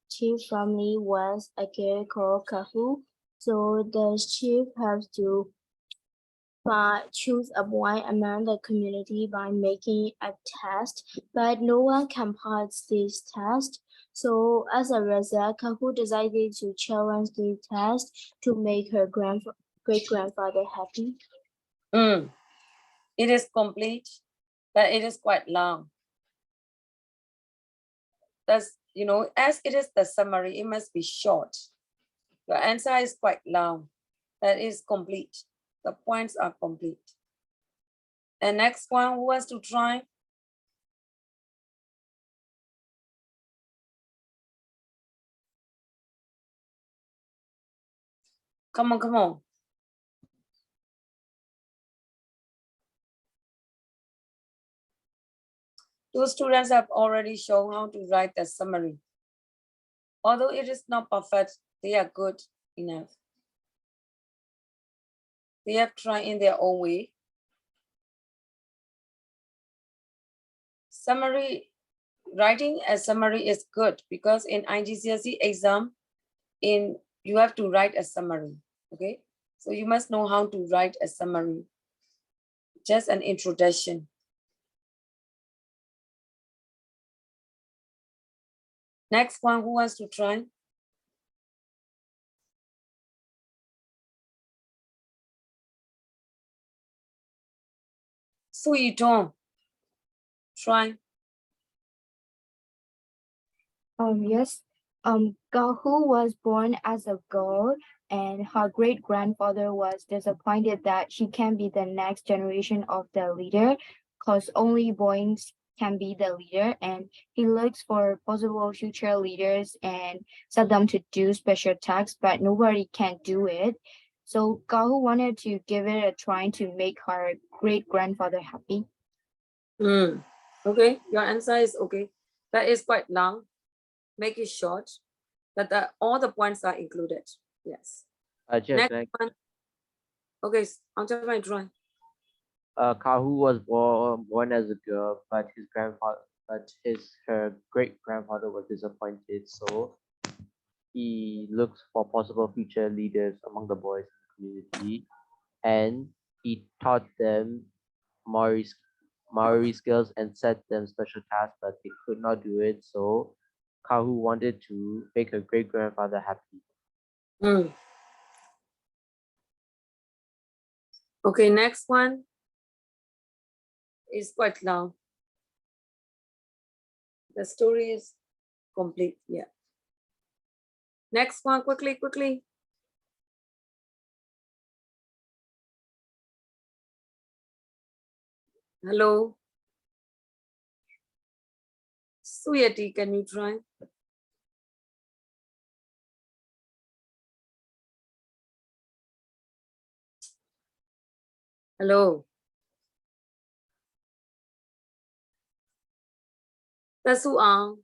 chief family was a girl called Kahu. So the chief has to choose a boy among the community by making a test, but no one can pass this test. So as a result, Kahu decided to challenge the test to make her great-grandfather happy. It is complete, but it is quite long. That's, as it is the summary, it must be short. Your answer is quite long. That is complete. The points are complete. And next one, who wants to try? Come on, come on. Two students have already shown how to write the summary. Although it is not perfect, they are good enough. They have tried in their own way. Writing a summary is good because in iGCSE exam, you have to write a summary, okay? So you must know how to write a summary. Just an introduction. Next one, who wants to try? Su Yitong, try. Yes. Gahu was born as a girl, and her great-grandfather was disappointed that she can't be the next generation of the leader, because only boys can be the leader, and he looks for possible future leaders and set them to do special tasks, but nobody can do it. So Gahu wanted to give it a try to make her great-grandfather happy. Okay, your answer is okay. That is quite long. Make it short. but all the points are included. Yes. Chair, Next can I one. Okay, on to my drawing. Kahu was born as a girl, but her great grandfather was disappointed, so he looked for possible future leaders among the boys in the community, and he taught them Maori skills and set them special tasks, but they could not do it. So Kahu wanted to make her great grandfather happy. Okay, next one is quite long. The story is complete. Yeah. Next one, quickly. Hello. Suyati, can you try? Hello. Tasu Ang.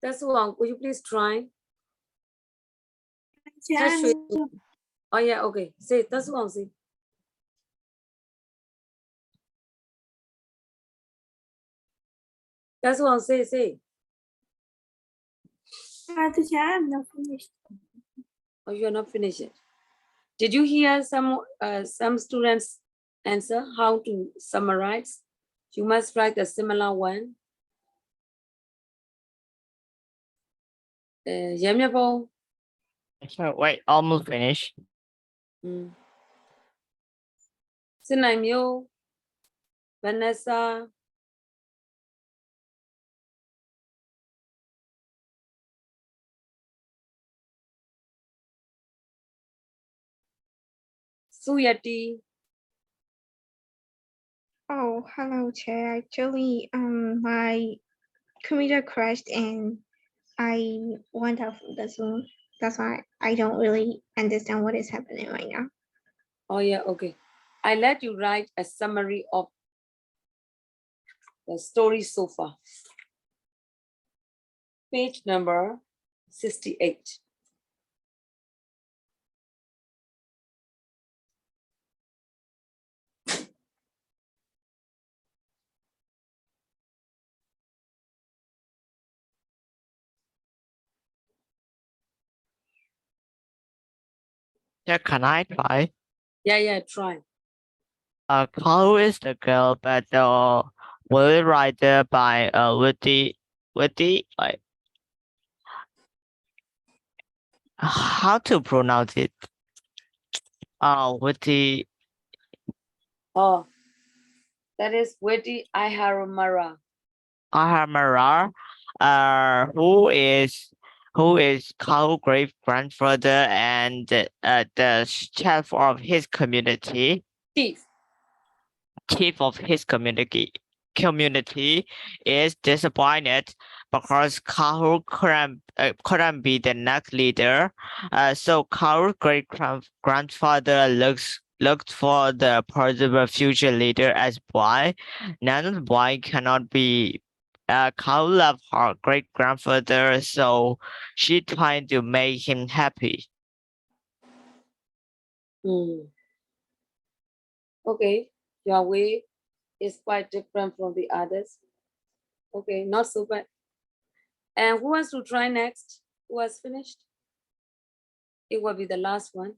Tasu Ang, could you please try? Oh yeah, okay. Say Tasu Ang, say. Tasu Ang, say. Teacher, I'm not finished. Oh, you're not finished yet. Did you hear some students answer how to summarize? You must write a similar one. Yamyabo. So wait, almost finished. Sinaimyo, Vanessa. Suyati. Oh, hello, Chair. Actually, my computer crashed and I went off the Zoom. That's why I don't really understand what is happening right now. Oh yeah, okay. I let you write a summary of the story so far. Page number 68. Yeah, can I try? Yeah, try. Kahu is the girl, but the word writer by Witty, like how to pronounce it? Witty. Oh, that is Witty Iharamara. Ahamara, who is Kahu's great grandfather and the chef of his community. Chief of his community is disappointed because Kahu couldn't be the next leader. So Kahu's great grandfather looked for the possible future leader as boy. None of the boy cannot be. Kahu loved her great grandfather, so she tried to make him happy. Okay, your way is quite different from the others. Okay, not so bad. And who wants to try next? Who has finished? It will be the last one.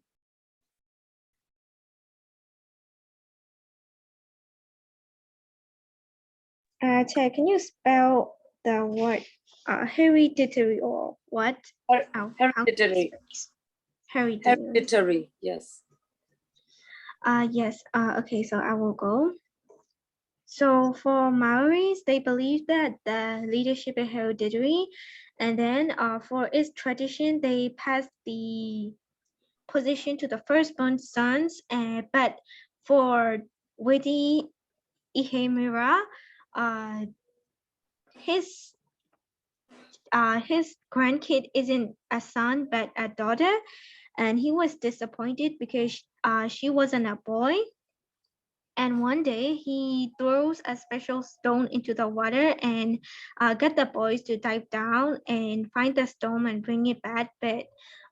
Chair, can you spell the word hereditary or what? Hereditary. Hereditary, yes. Yes. Okay, so I will go. So for Maoris, they believe that the leadership is hereditary, and then for its tradition, they pass the position to the firstborn sons. But for Widi Ihemira, his grandkid isn't a son but a daughter, and he was disappointed because she wasn't a boy. And one day he throws a special stone into the water and get the boys to dive down and find the stone and bring it back. But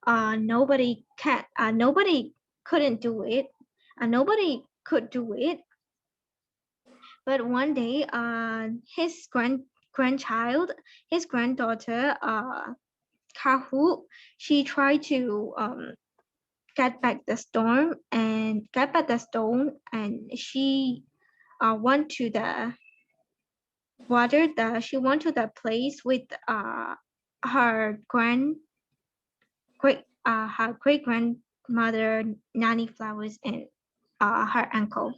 nobody couldn't do it. Nobody could do it. But one day, his granddaughter, Kahu, she tried to get back the stone and she went to the water. She went to the place with her great grandmother Nanny Flowers and her uncle.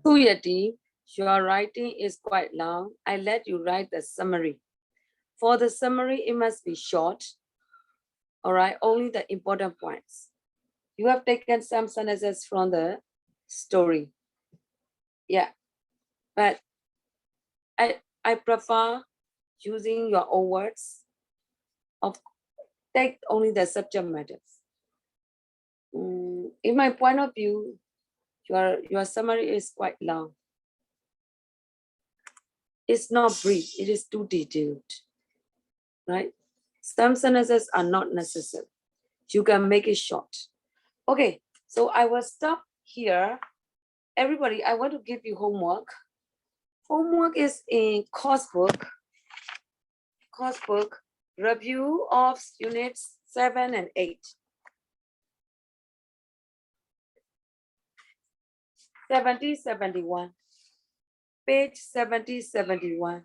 Suyati, your writing is quite long. I let you write the summary. For the summary, it must be short. All right, only the important points. You have taken some sentences from the story. Yeah, but I prefer using your own words. Take only the subject matters. In my point of view, your summary is quite long. It's not brief, it is too detailed, right? Some sentences are not necessary. You can make it short. Okay, so I will stop here. Everybody, I want to give you homework. Homework is in coursebook review of units 7 and 8. 70-71. Page 70-71.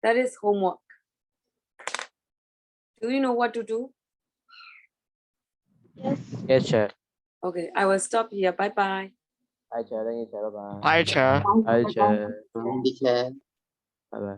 That is homework. Do you know what to do? Yes. Yes, Chair. Okay, I will stop here. Bye-bye. Bye, Chair. Thank you, Chair. Bye-bye. Hi, Chair. Bye, Chair. Teacher. Bye-bye.